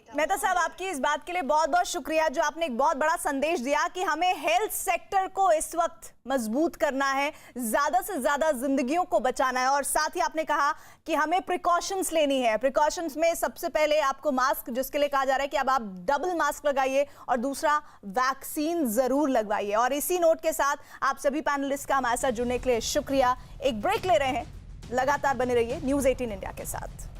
मेहता साहब आपकी इस बात के लिए बहुत बहुत शुक्रिया, जो आपने एक बहुत बड़ा संदेश दिया कि हमें हेल्थ सेक्टर को इस वक्त मजबूत करना है, ज्यादा से ज्यादा जिंदगियों को बचाना है, और साथ ही आपने कहा कि हमें प्रिकॉशंस लेनी है। प्रिकॉशंस में सबसे पहले आपको मास्क, जिसके लिए कहा जा रहा है कि अब आप डबल मास्क लगाइए, और दूसरा वैक्सीन जरूर लगवाइए। और इसी नोट के साथ आप सभी पैनलिस्ट का हमारे साथ जुड़ने के लिए शुक्रिया। एक ब्रेक ले रहे हैं, लगातार बने रहिए न्यूज़ 18 इंडिया के साथ।